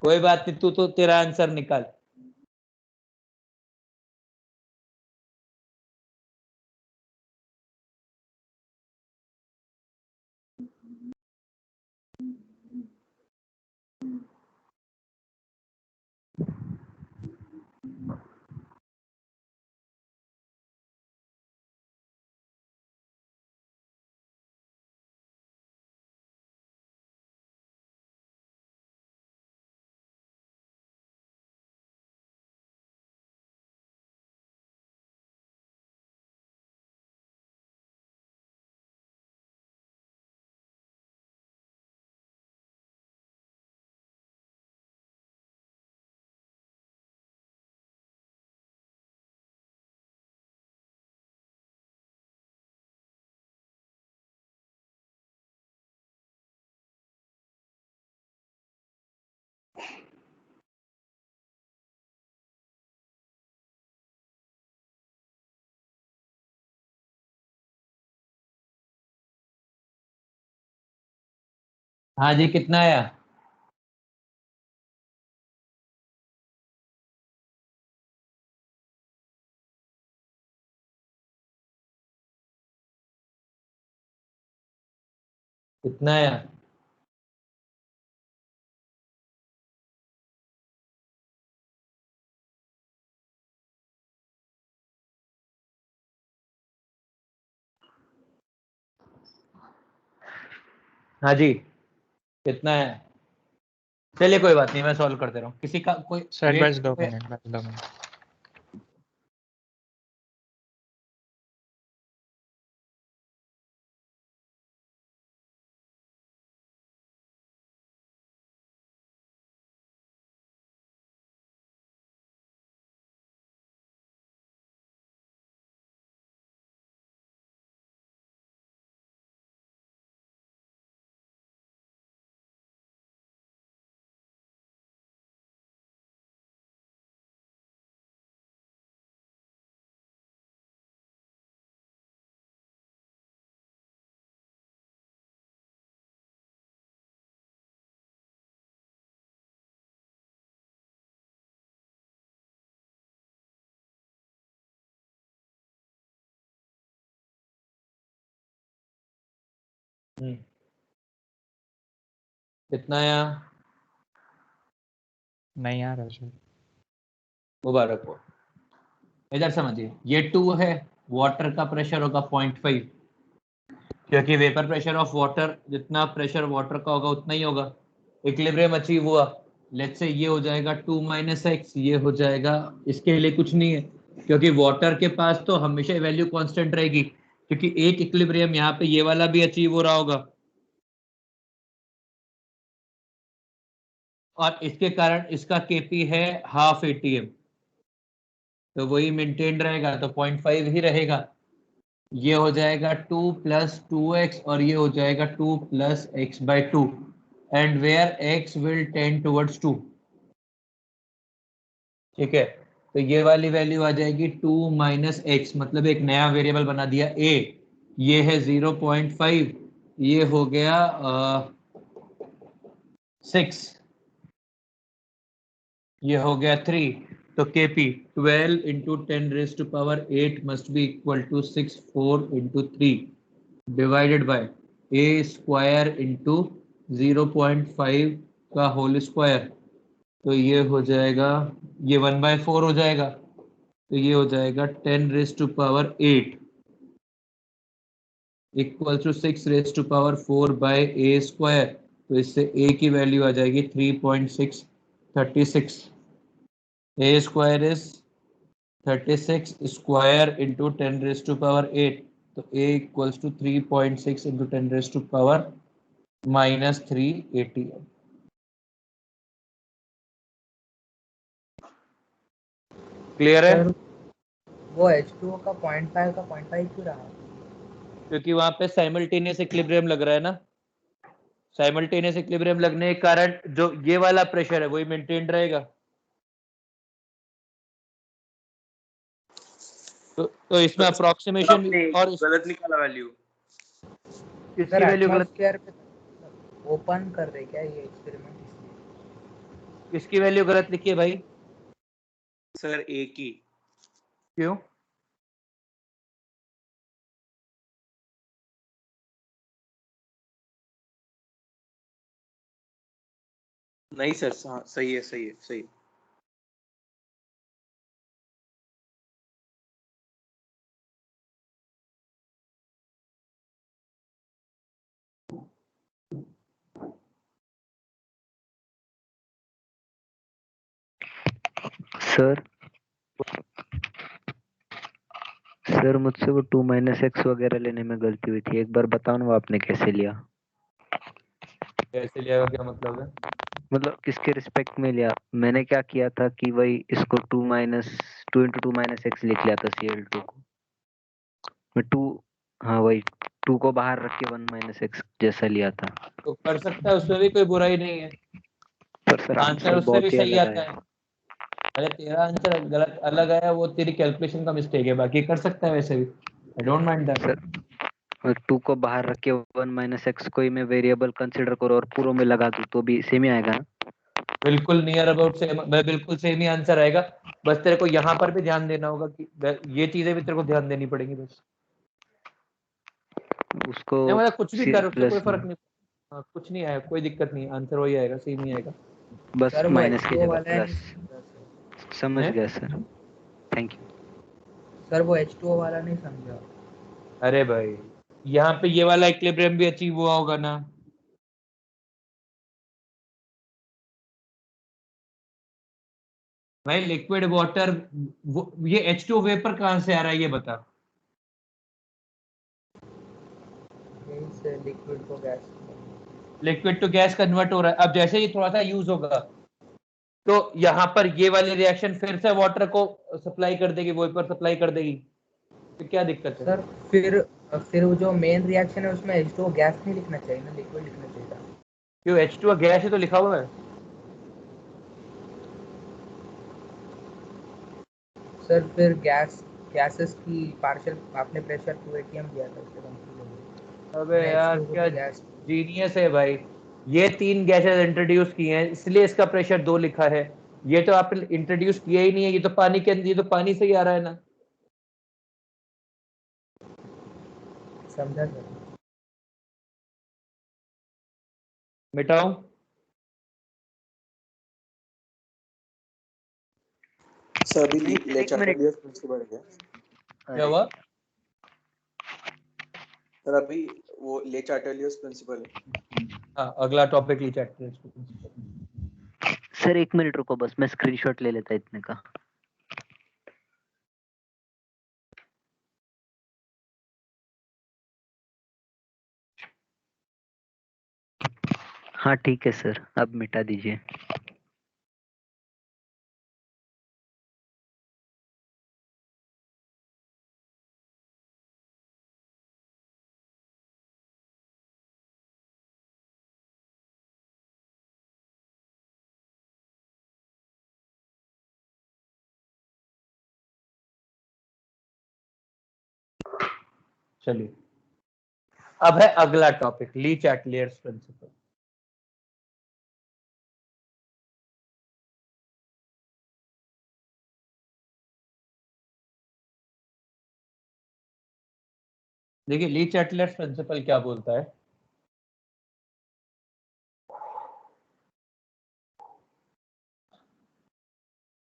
कोई बात नहीं, तू तो तेरा आंसर निकाल। हाँ जी, कितना आया? कितना आया? हाँ जी, कितना है? चलिए कोई बात नहीं, मैं सॉल्व कर दे रहा हूँ। किसी का कोई सर वेट बस 2 मिनट, बस 2 मिनट। कितना आया? नहीं आ रहा सर। मुबारक हो। इधर समझिए, ये 2 है, वाटर का प्रेशर होगा 0.5, क्योंकि वेपर प्रेशर ऑफ वाटर, जितना प्रेशर वाटर का होगा उतना ही होगा। इक्विलिब्रियम अचीव हुआ। लेट्स से ये हो जाएगा 2 - x, ये हो जाएगा, इसके लिए कुछ नहीं है क्योंकि वाटर के पास तो हमेशा वैल्यू कांस्टेंट रहेगी, क्योंकि एक इक्विलिब्रियम यहाँ पे ये वाला भी अचीव हो रहा होगा और इसके कारण इसका केपी है 1/2 ATM, तो वही मेंटेन रहेगा, तो 0.5 ही रहेगा। ये हो जाएगा 2 + 2x और ये हो जाएगा 2 + x/2, and where x will tend towards 2। ठीक है, तो ये वाली वैल्यू आ जाएगी 2 - x, मतलब एक नया वेरिएबल बना दिया a, ये है 0.5, ये हो गया 6, ये हो गया 3, तो kp 12 × 10⁸ must be equal to 64 × 3 divided by a square into 0.5 का होल स्क्वायर, तो ये हो जाएगा, ये 1/4 हो जाएगा, तो ये हो जाएगा 10⁸ इक्वल टू 6⁴ a स्क्वायर, तो इससे a की वैल्यू आ जाएगी 3.636। a square is 36 square into 10⁸, तो a equals to 3.6 into 10⁻³ - 3 ATM। Clear है? सर वो H2O का 0.5 क्यों रहा? क्योंकि वहां पे साइमल्टेनियस इक्विलिब्रियम लग रहा है ना, साइमल्टेनियस इक्विलिब्रियम लगने के कारण जो ये वाला प्रेशर है वही मेंटेन रहेगा। तो इसमें अप्रोक्सीमेशन और गलत निकाला वैल्यू। किसकी सर वैल्यू गलत? एटमॉस्फेयर पे ओपन कर रहे क्या ये एक्सपेरिमेंट, इसलिए किसकी वैल्यू गलत लिखी है भाई? सर ए की। क्यों? नहीं सर, हाँ सही है, सही है, सही है। सर मुझसे वो 2 - x वगैरह लेने में गलती हुई थी, एक बार बताओ ना वो आपने कैसे लिया? कैसे लिया, क्या मतलब है? मतलब किसके रिस्पेक्ट में लिया? मैंने क्या किया था कि वही इसको 2 × 2 - x लिख लिया था CL2 को। मैं 2, हाँ वही 2 को बाहर रख के 1 - x जैसा लिया था। तो कर सकता है, उसमें भी कोई बुराई नहीं है। पर सर आंसर आंसर उससे भी बहुत ही सही अलग आता आया। है। अरे तेरा आंसर गलत अलग आया, वो तेरी कैलकुलेशन का मिस्टेक है, बाकी कर सकता है वैसे भी। आई डोंट माइंड दैट। सर 2 को बाहर रख के 1 - x को ही मैं वेरिएबल कंसीडर करूँ और पूरों में लगा दूं तो भी सेम ही आएगा ना? बिल्कुल नियर अबाउट सेम, बिल्कुल सेम ही आंसर आएगा। बस तेरे को यहाँ पर भी ध्यान देना होगा कि ये चीजें भी तेरे को ध्यान देनी पड़ेंगी बस। उसको नहीं मतलब कुछ भी कर, उससे कोई प्लस फर्क नहीं। हाँ, कुछ नहीं आया, कोई दिक्कत नहीं, आंसर वही आएगा, सेम ही आएगा। बस सर वो माइनस की H2O जगह वाला है, नहीं प्लस। समझा सर। समझ हैं? गया सर, थैंक यू। सर वो H2O वाला नहीं समझा। अरे भाई यहाँ पे ये वाला इक्विलिब्रियम भी अचीव हुआ होगा ना? भाई लिक्विड वाटर, ये H2O वेपर कहाँ से आ रहा है ये बता। यही से लिक्विड को gas. Liquid to gas convert हो रहा है। अब जैसे ही थोड़ा सा यूज होगा तो यहाँ पर ये वाली रिएक्शन फिर से वाटर को सप्लाई कर देगी, वेपर सप्लाई कर देगी, तो क्या दिक्कत है? सर फिर वो जो मेन रिएक्शन है उसमें H2O गैस नहीं लिखना चाहिए ना, लिक्विड लिखना चाहिए था। क्यों? H2O गैस ही तो लिखा हुआ है। सर फिर गैसेस की पार्शियल आपने प्रेशर 2 atm दिया था, उससे कंफ्यूज हो गया। अबे मैंने यार H2O को क्या तो गैस। जीनियस है भाई। ये 3 गैसेस इंट्रोड्यूस किए हैं इसलिए इसका प्रेशर 2 लिखा है। ये तो आपने इंट्रोड्यूस किया ही नहीं है, ये तो पानी के अंदर, ये तो पानी से ही आ रहा है ना। समझा सर। मिटाओ। सर अभी नहीं सर, ले एक मिनट। चार्लियस प्रिंसिपल है क्या? क्या हुआ? सर अभी वो ले चार्लियस प्रिंसिपल है। हाँ अगला टॉपिक ली चैप्टर। सर 1 मिनट रुको, बस मैं स्क्रीनशॉट ले लेता इतने का। हाँ ठीक है सर, अब मिटा दीजिए। चलिए अब है अगला टॉपिक, ली चैटलियर्स प्रिंसिपल। देखिए ली चैटलियर्स प्रिंसिपल क्या बोलता है।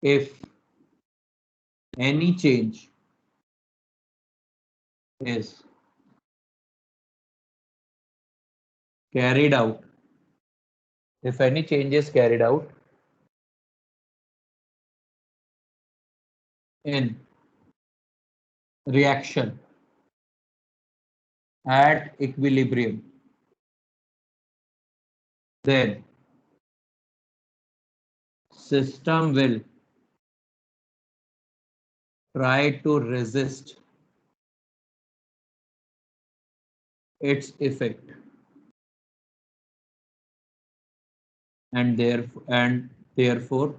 If any change is carried out, if any change is carried out in reaction at equilibrium, then system will try to resist its effect and therefore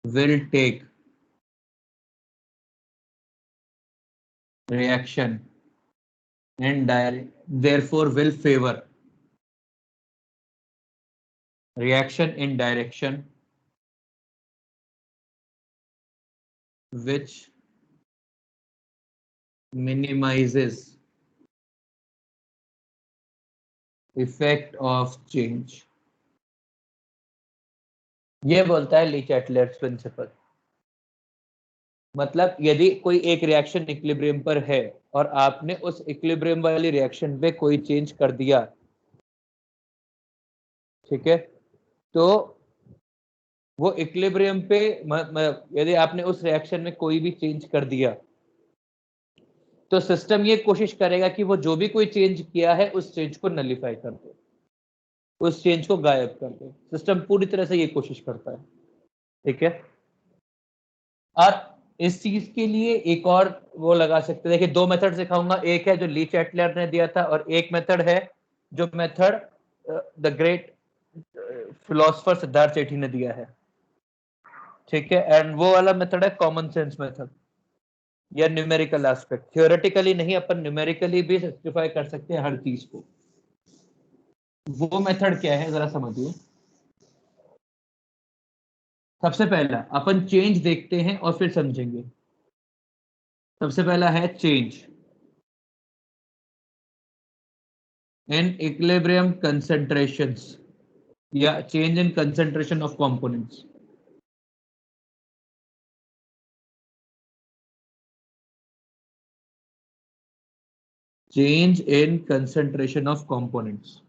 will take reaction and therefore will favor reaction in direction which minimizes effect of change. ये बोलता है ली चैटलर्स principal. मतलब यदि कोई एक reaction equilibrium पर है और आपने उस इक्विलिब्रियम वाली रिएक्शन पे कोई चेंज कर दिया, ठीक है, तो वो इक्विलिब्रियम पे यदि आपने उस रिएक्शन में कोई भी चेंज कर दिया तो सिस्टम ये कोशिश करेगा कि वो जो भी कोई चेंज किया है उस चेंज को नलिफाई कर दे, उस चेंज को गायब कर दे। सिस्टम पूरी तरह से ये कोशिश करता है, ठीक है। और इस चीज के लिए एक और वो लगा सकते हैं, देखिए दो मेथड सिखाऊंगा, एक है जो ली चैटलर ने दिया था और एक मेथड है जो method the great philosopher Siddharth Sethi ने दिया है, ठीक है। एंड वो वाला मेथड है कॉमन सेंस मेथड या न्यूमेरिकल एस्पेक्ट। थ्योरेटिकली नहीं, अपन न्यूमेरिकली भी जस्टिफाई कर सकते हैं हर चीज को। वो मेथड क्या है जरा समझिए। सबसे पहला अपन चेंज देखते हैं और फिर समझेंगे। सबसे पहला है चेंज इन इक्विलिब्रियम कंसंट्रेशंस या change in concentration of components. Change in concentration of components.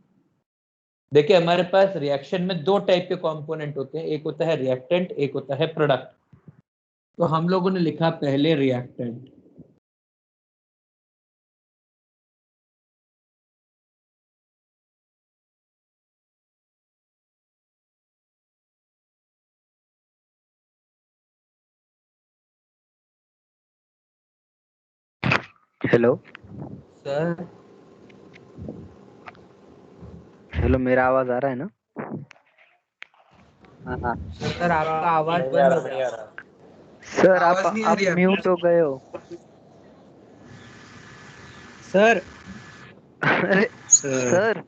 देखिए हमारे पास रिएक्शन में दो टाइप के कंपोनेंट होते हैं, एक होता है रिएक्टेंट, एक होता है प्रोडक्ट। तो हम लोगों ने लिखा पहले रिएक्टेंट, हेलो सर हेलो, मेरा आवाज आ रहा है ना? हाँ सर, आपका आवाज बंद हो गया। सर आप म्यूट हो गए हो। सर अरे सर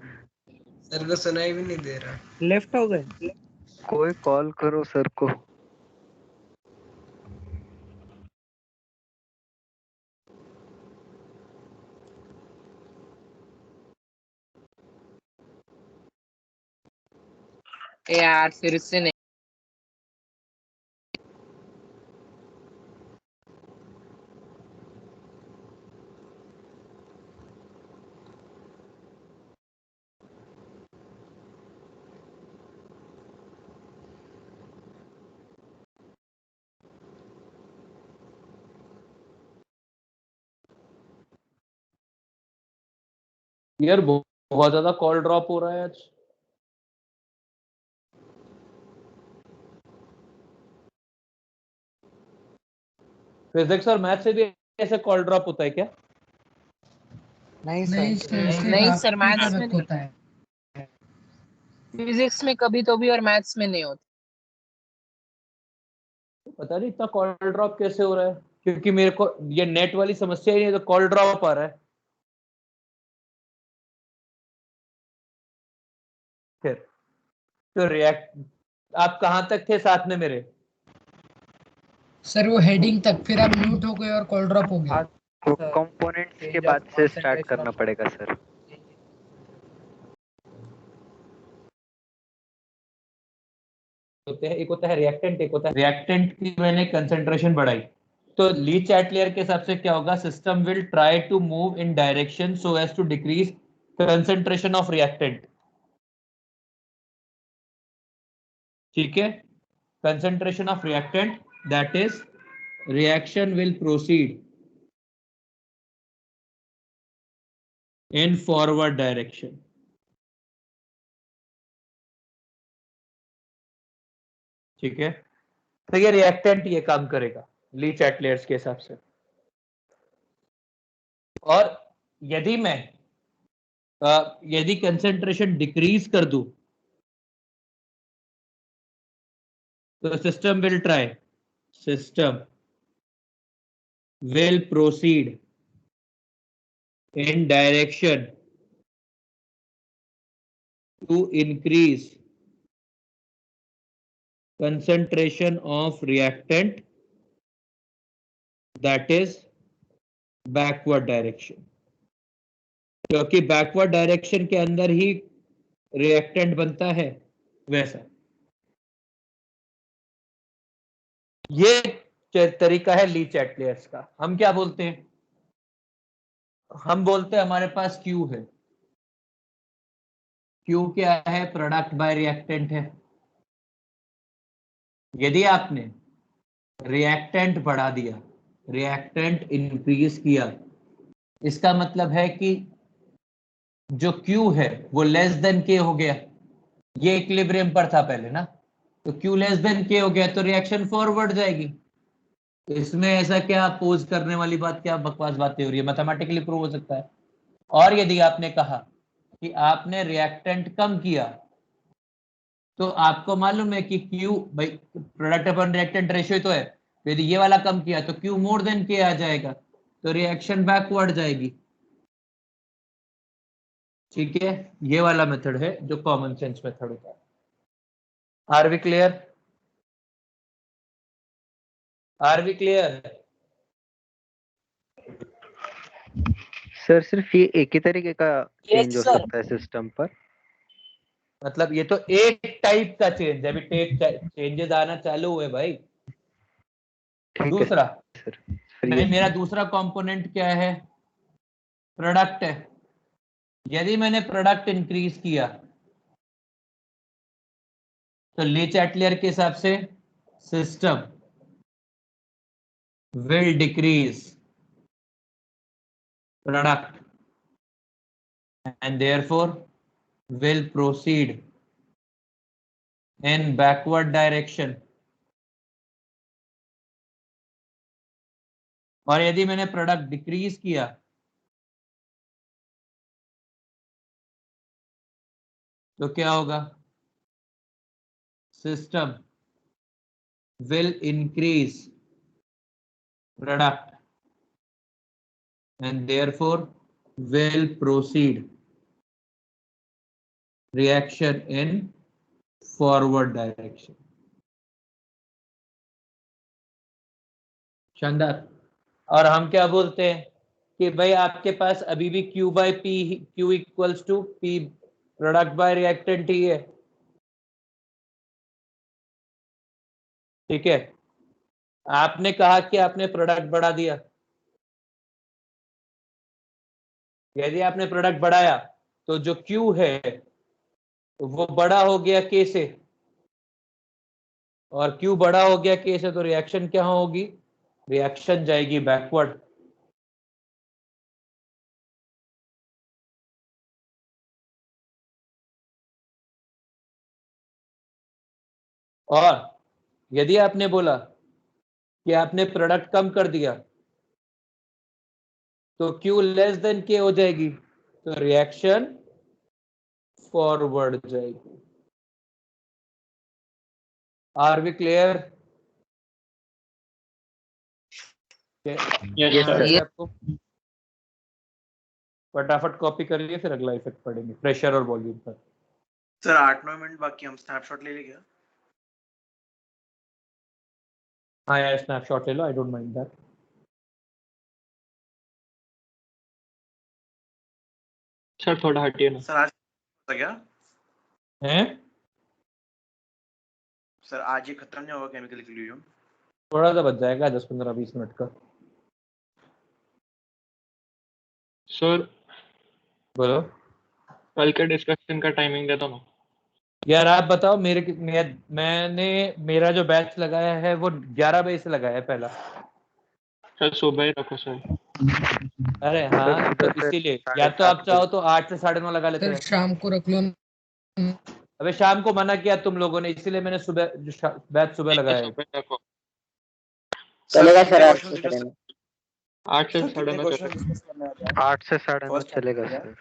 सर को सुनाई भी नहीं दे रहा, लेफ्ट हो गए। कोई कॉल करो सर को। यार फिर से नहीं। यार बहुत ज्यादा कॉल ड्रॉप हो रहा है आज। फिजिक्स और मैथ से भी ऐसे कॉल ड्रॉप होता है क्या? नहीं सर, मैथ्स में होता है। फिजिक्स में कभी तो भी और मैथ्स में नहीं होता। पता नहीं इतना कॉल ड्रॉप कैसे हो रहा है, क्योंकि मेरे को ये नेट वाली समस्या ही नहीं है, तो कॉल ड्रॉप आ रहा है। फिर तो रिएक्ट, आप कहां तक थे साथ में मेरे? सर वो हेडिंग तक, फिर आप म्यूट हो गए और कॉल ड्रॉप हो गया। कंपोनेंट्स के बाद से स्टार्ट करना पड़ेगा सर। होते हैं, एक होता है रिएक्टेंट, एक होता है रिएक्टेंट की मैंने कंसंट्रेशन बढ़ाई तो ली चैटलर के हिसाब से क्या होगा, system will try to move in direction so as to decrease concentration of reactant, ठीक है। Concentration of reactant, that is reaction will proceed in forward direction, ठीक है। तो ये रिएक्टेंट ये काम करेगा ली चैटलर्स के हिसाब से। और यदि मैं यदि कंसंट्रेशन डिक्रीज कर दूं तो system will proceed in direction to increase concentration of reactant that is backward direction, क्योंकि बैकवर्ड डायरेक्शन के अंदर ही रिएक्टेंट बनता है वैसा। ये तरीका है ली चैटलियर्स का। हम क्या बोलते हैं, हम बोलते हैं हमारे पास Q है, Q क्या है, प्रोडक्ट बाय रिएक्टेंट है। यदि आपने रिएक्टेंट बढ़ा दिया, रिएक्टेंट इंक्रीज किया, इसका मतलब है कि जो Q है वो लेस देन K हो गया। ये इक्विलिब्रियम पर था पहले ना, तो Q लेस देन K हो गया तो रिएक्शन फॉरवर्ड जाएगी। इसमें ऐसा क्या अपोज करने वाली बात, क्या बकवास बातें हो रही है, मैथमेटिकली प्रूव हो सकता है। और यदि आपने कहा कि आपने रिएक्टेंट कम किया, तो आपको मालूम है कि Q भाई प्रोडक्ट अपॉन रिएक्टेंट रेशियो तो है, तो यदि ये वाला कम किया तो Q मोर देन K आ जाएगा, तो रिएक्शन बैकवर्ड जाएगी। ठीक है, ये वाला मेथड है जो कॉमन सेंस मेथड होता है। Are we clear? Are we clear? Sir सिर्फ ये एक ही तरीके का चेंज हो सकता है सिस्टम पर? मतलब ये तो एक टाइप का चेंज है, अभी चेंजेस आना चालू हुए भाई। दूसरा नहीं, मेरा दूसरा कंपोनेंट क्या है, प्रोडक्ट है। यदि मैंने प्रोडक्ट इंक्रीज किया तो ली चैटलियर के हिसाब से system will decrease product and therefore will proceed in backward direction। और यदि मैंने प्रोडक्ट डिक्रीज किया तो क्या होगा, system will increase product and therefore will proceed reaction in forward direction। शानदार। और हम क्या बोलते हैं कि भाई आपके पास अभी भी Q by P, Q equals to P product by reactant ही है। ठीक है, आपने कहा कि आपने प्रोडक्ट बढ़ा दिया, यदि आपने प्रोडक्ट बढ़ाया तो जो Q है वो बड़ा हो गया K से, और Q बड़ा हो गया K से, तो रिएक्शन क्या होगी, रिएक्शन जाएगी बैकवर्ड। और यदि आपने बोला कि आपने प्रोडक्ट कम कर दिया तो Q लेस देन K हो जाएगी, तो रिएक्शन फॉरवर्ड जाएगी। Are we clear? आपको फटाफट कॉपी कर लिए, फिर अगला इफेक्ट पढ़ेंगे प्रेशर और वॉल्यूम पर। सर 8-9 मिनट बाकी, हम स्नैपशॉट ले लेंगे। हाँ यार स्नैपशॉट ले लो, I don't mind that. Sir थोड़ा हटिए ना। सर आज क्या हैं? सर आज ये खत्म नहीं होगा केमिकल इक्विलिब्रियम? थोड़ा सा बच जाएगा, 10-15-20 मिनट का। सर बोलो। कल के डिस्कशन का टाइमिंग दे दो ना यार। आप बताओ, मैंने मेरा जो बैच लगाया है वो 11 बजे से लगाया है पहला। सर सुबह ही रखो सर। अरे हाँ, तो इसीलिए या तो आप चाहो तो 8 से 9:30 लगा लेते हैं। शाम को रख लो। अबे शाम को मना किया तुम लोगों ने, इसीलिए मैंने सुबह बैच सुबह लगाया है। चलेगा सर 8 से 9:30 8 से 9:30 चलेगा सर।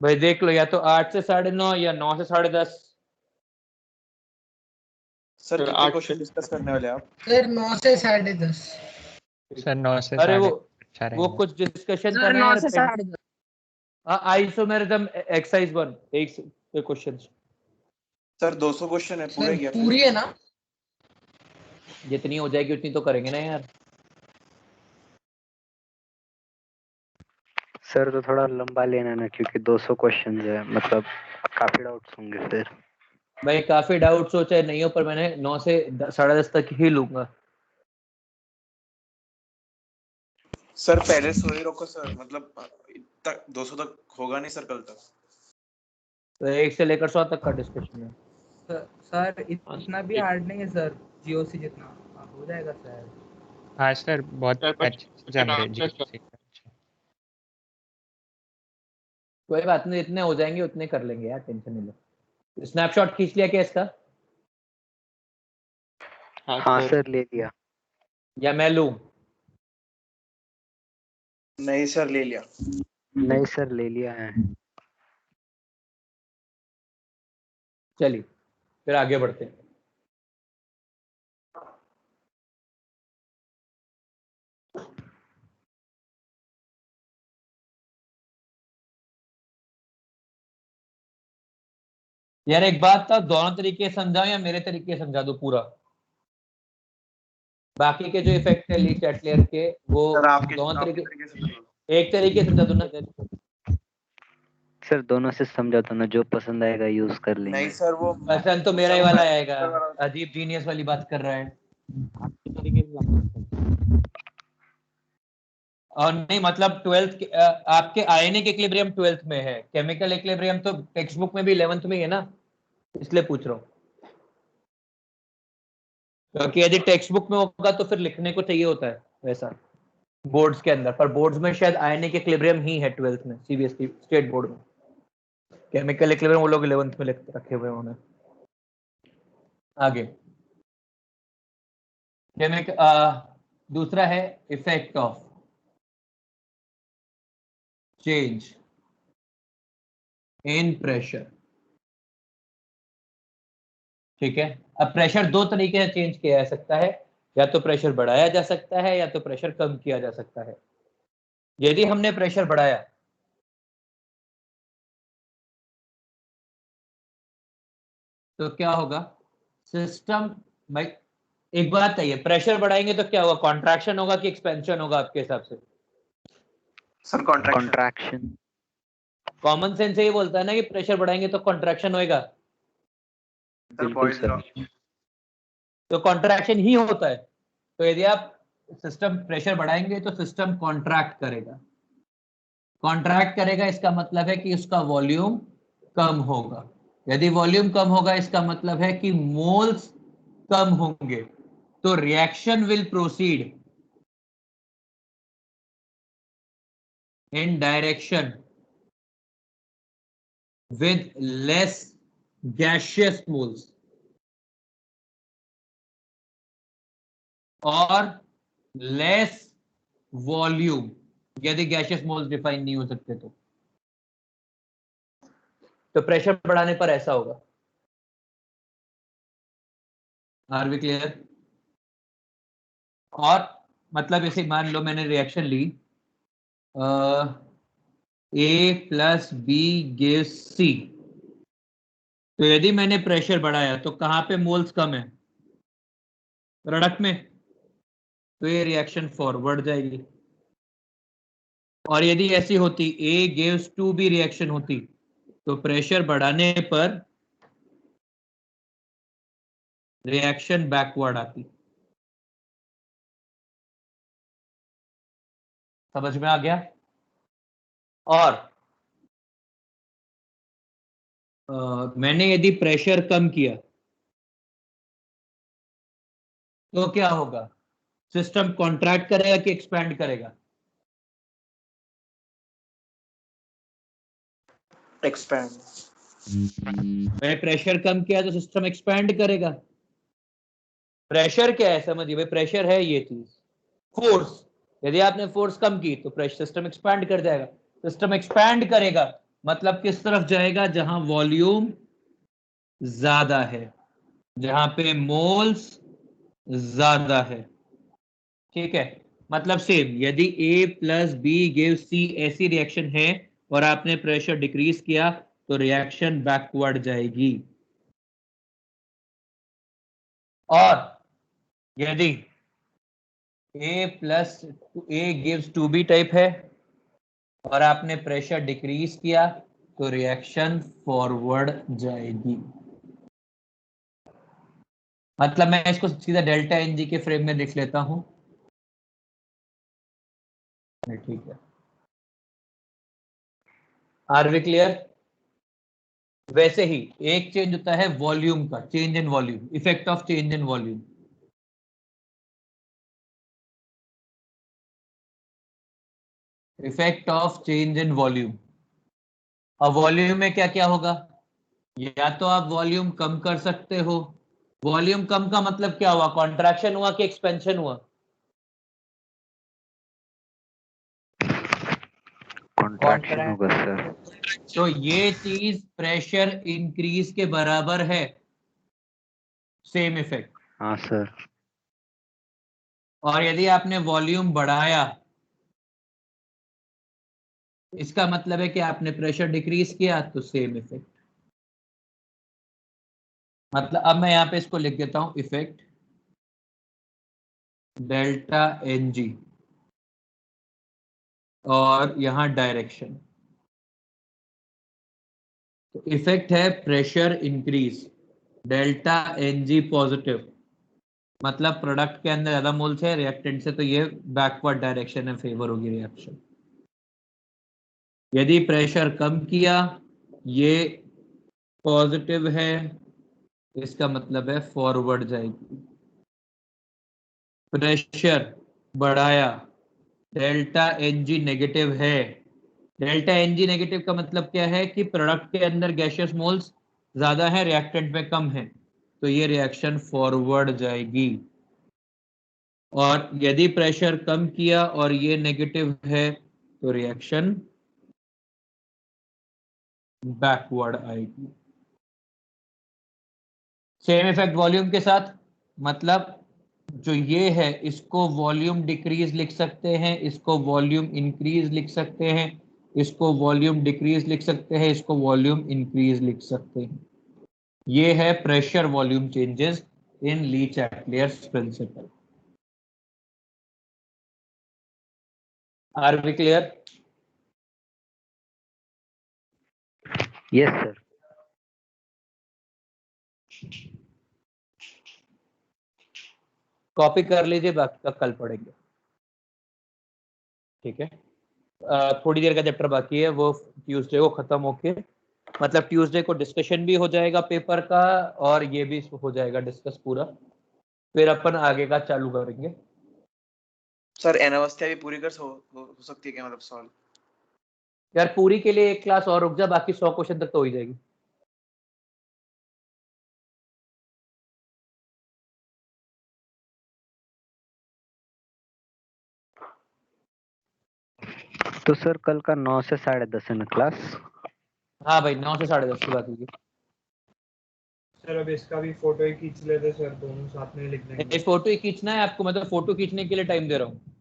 भाई देख लो, या तो 8 से 9:30 या 9 से 10:30। सर कितने क्वेश्चन डिस्कस करने वाले आप? सर 9 से 10:30। सर 9 से अरे वो कुछ डिस्कशन करना है 9 से 10:30। हाँ, आइसोमेरिज्म एक्सरसाइज 1 एक क्वेश्चन। सर 200 क्वेश्चन है पूरे क्या? पूरी है ना? जितनी हो जाएगी उतनी तो करेंगे ना यार। सर तो थोड़ा लंबा लेना ना, क्योंकि 200 क्वेश्चन है, मतलब काफी डाउट्स होंगे फिर। भाई काफी डाउट्स हो चाहे नहीं हो, पर मैंने 9 से 10:30 तक ही लूंगा। सर पहले सो ही रखो सर, मतलब तक 200 तक होगा नहीं सर कल तक। तो 1 से लेकर 100 तक का डिस्कशन है। सर इतना भी हार्ड नहीं है सर, जीओसी जितना हो जाएगा सर। हाँ सर, बहुत अच्छे जम रहे जी। कोई बात नहीं, इतने हो जाएंगे उतने कर लेंगे यार, टेंशन नहीं लो। स्नैपशॉट खींच लिया क्या इसका? हाँ सर ले लिया। या मैं लूं? नहीं सर ले लिया। नहीं सर ले लिया है। चलिए फिर आगे बढ़ते हैं। यार एक बात था, दोनों तरीके समझाओ या मेरे तरीके समझा दो पूरा? बाकी के जो इफेक्ट है ली चैटलेयर के वो सर आपके दोनों तरीके तरीके, एक तरीके समझा दो ना। सर दोनों से समझा दो ना, जो पसंद आएगा यूज कर लेंगे। नहीं सर वो पसंद तो मेरा ही वाला आएगा। अजीब जीनियस वाली बात कर रहा है। और नहीं मतलब 12th आपके आयनिक इक्विलिब्रियम 12th में है, केमिकल इक्विलिब्रियम तो टेक्स्ट बुक में भी 11th में ही है ना, इसलिए पूछ रहा हूँ। क्योंकि यदि टेक्स्ट बुक में होगा तो फिर लिखने को चाहिए होता है वैसा बोर्ड्स के अंदर, पर बोर्ड्स में शायद आयनिक इक्विलिब्रियम ही है 12th में, सीबीएसई स्टेट बोर्ड में। केमिकल इक्विलिब्रियम वो लोग 11th में रखे हुए उन्होंने। आगे दूसरा है effect of change in pressure. ठीक है, अब प्रेशर दो तरीके से चेंज किया जा सकता है, या तो प्रेशर बढ़ाया जा सकता है या तो प्रेशर कम किया जा सकता है। यदि हमने प्रेशर बढ़ाया तो क्या होगा? सिस्टम भाई एक बात है, प्रेशर बढ़ाएंगे तो क्या होगा? कॉन्ट्रैक्शन होगा कि एक्सपेंशन होगा आपके हिसाब से? Sir contraction. कॉमन सेंस यही बोलता है ना कि प्रेशर बढ़ाएंगे तो कॉन्ट्रैक्शन होएगा। बिल्कुल सर। तो कॉन्ट्रैक्शन ही होता है। तो यदि आप सिस्टम प्रेशर बढ़ाएंगे तो सिस्टम कॉन्ट्रैक्ट करेगा। कॉन्ट्रैक्ट करेगा इसका मतलब है कि उसका वॉल्यूम कम होगा। यदि वॉल्यूम कम होगा इसका मतलब है कि मोल्स कम होंगे। तो reaction will proceed in direction with less gaseous moles और less volume, यदि gaseous moles डिफाइन नहीं हो सकते तो प्रेशर बढ़ाने पर ऐसा होगा। Are we clear? और मतलब इसे मान लो मैंने रिएक्शन ली A plus B gives C, तो यदि मैंने प्रेशर बढ़ाया तो कहां पे मोल्स कम है? प्रोडक्ट में, तो ये रिएक्शन फॉरवर्ड जाएगी। और यदि ऐसी होती A gives two B reaction होती तो प्रेशर बढ़ाने पर रिएक्शन बैकवर्ड आती। समझ में आ गया? और मैंने यदि प्रेशर कम किया तो क्या होगा? सिस्टम कॉन्ट्रैक्ट करेगा कि एक्सपैंड करेगा? एक्सपैंड। मैंने प्रेशर कम किया तो सिस्टम एक्सपैंड करेगा। प्रेशर क्या है समझिए भाई, प्रेशर है ये चीज फोर्स। यदि आपने फोर्स कम की तो प्रेशर सिस्टम एक्सपैंड कर जाएगा। सिस्टम एक्सपैंड करेगा मतलब किस तरफ जाएगा? जहां वॉल्यूम ज्यादा है, जहां पे मोल्स ज्यादा है। ठीक है, मतलब सेम यदि A plus B give C ऐसी रिएक्शन है और आपने प्रेशर डिक्रीज किया तो रिएक्शन बैकवर्ड जाएगी। और यदि A gives 2B टाइप है और आपने प्रेशर डिक्रीज किया तो रिएक्शन फॉरवर्ड जाएगी। मतलब मैं इसको सीधा डेल्टा एनजी के फ्रेम में लिख लेता हूं। ठीक है, आर वी क्लियर? वैसे ही एक चेंज होता है वॉल्यूम का, change in volume, effect of change in volume. Effect of change in volume. अब वॉल्यूम में क्या क्या होगा? या तो आप वॉल्यूम कम कर सकते हो। वॉल्यूम कम का मतलब क्या हुआ? कॉन्ट्रैक्शन हुआ कि एक्सपेंशन हुआ? कॉन्ट्रैक्शन होगा सर। तो ये चीज प्रेशर इंक्रीज के बराबर है, सेम इफेक्ट। हाँ सर। और यदि आपने वॉल्यूम बढ़ाया, इसका मतलब है कि आपने प्रेशर डिक्रीज किया तो सेम इफेक्ट। मतलब अब मैं यहां पे इसको लिख देता हूं, इफेक्ट डेल्टा एन जी और यहां डायरेक्शन। तो इफेक्ट है pressure increase, delta n g positive, मतलब प्रोडक्ट के अंदर ज्यादा मोल्स है रिएक्टेंट से, तो ये बैकवर्ड डायरेक्शन में फेवर होगी रिएक्शन। यदि प्रेशर कम किया, ये पॉजिटिव है, इसका मतलब है फॉरवर्ड जाएगी। प्रेशर बढ़ाया, डेल्टा एन जी नेगेटिव है। डेल्टा एन जी नेगेटिव का मतलब क्या है कि प्रोडक्ट के अंदर गैसियस मोल्स ज्यादा है, रिएक्टेंट में कम है, तो ये रिएक्शन फॉरवर्ड जाएगी। और यदि प्रेशर कम किया और ये नेगेटिव है तो रिएक्शन बैकवर्ड आएगी। सेम इफेक्ट वॉल्यूम के साथ, मतलब जो ये है इसको वॉल्यूम डिक्रीज लिख सकते हैं, इसको वॉल्यूम इंक्रीज लिख सकते हैं, इसको वॉल्यूम डिक्रीज लिख सकते हैं, इसको वॉल्यूम इंक्रीज लिख सकते हैं। ये है pressure volume changes in Le Chatelier's principle. Are we clear? Yes sir. Copy कर लीजिए, बाकी का कल पढ़ेंगे। ठीक है, थोड़ी देर का चैप्टर बाकी है, वो ट्यूसडे को खत्म होके, मतलब ट्यूसडे को डिस्कशन भी हो जाएगा पेपर का और ये भी हो जाएगा डिस्कस पूरा, फिर अपन आगे का चालू करेंगे। सर अनावस्था भी पूरी हो सकती है क्या, मतलब सॉल्व? यार पूरी के लिए एक क्लास और रुक जा, बाकी 100 क्वेश्चन तक तो हो ही जाएगी। तो सर कल का 9 से 10:30 है ना क्लास? हाँ भाई, 9 से 10:30 की बात होगी। सर अब इसका भी फोटो ही खींच लेते सर, दोनों साथ में लिख देंगे। फोटो ही खींचना है आपको? मतलब फोटो खींचने के लिए टाइम दे रहा हूँ।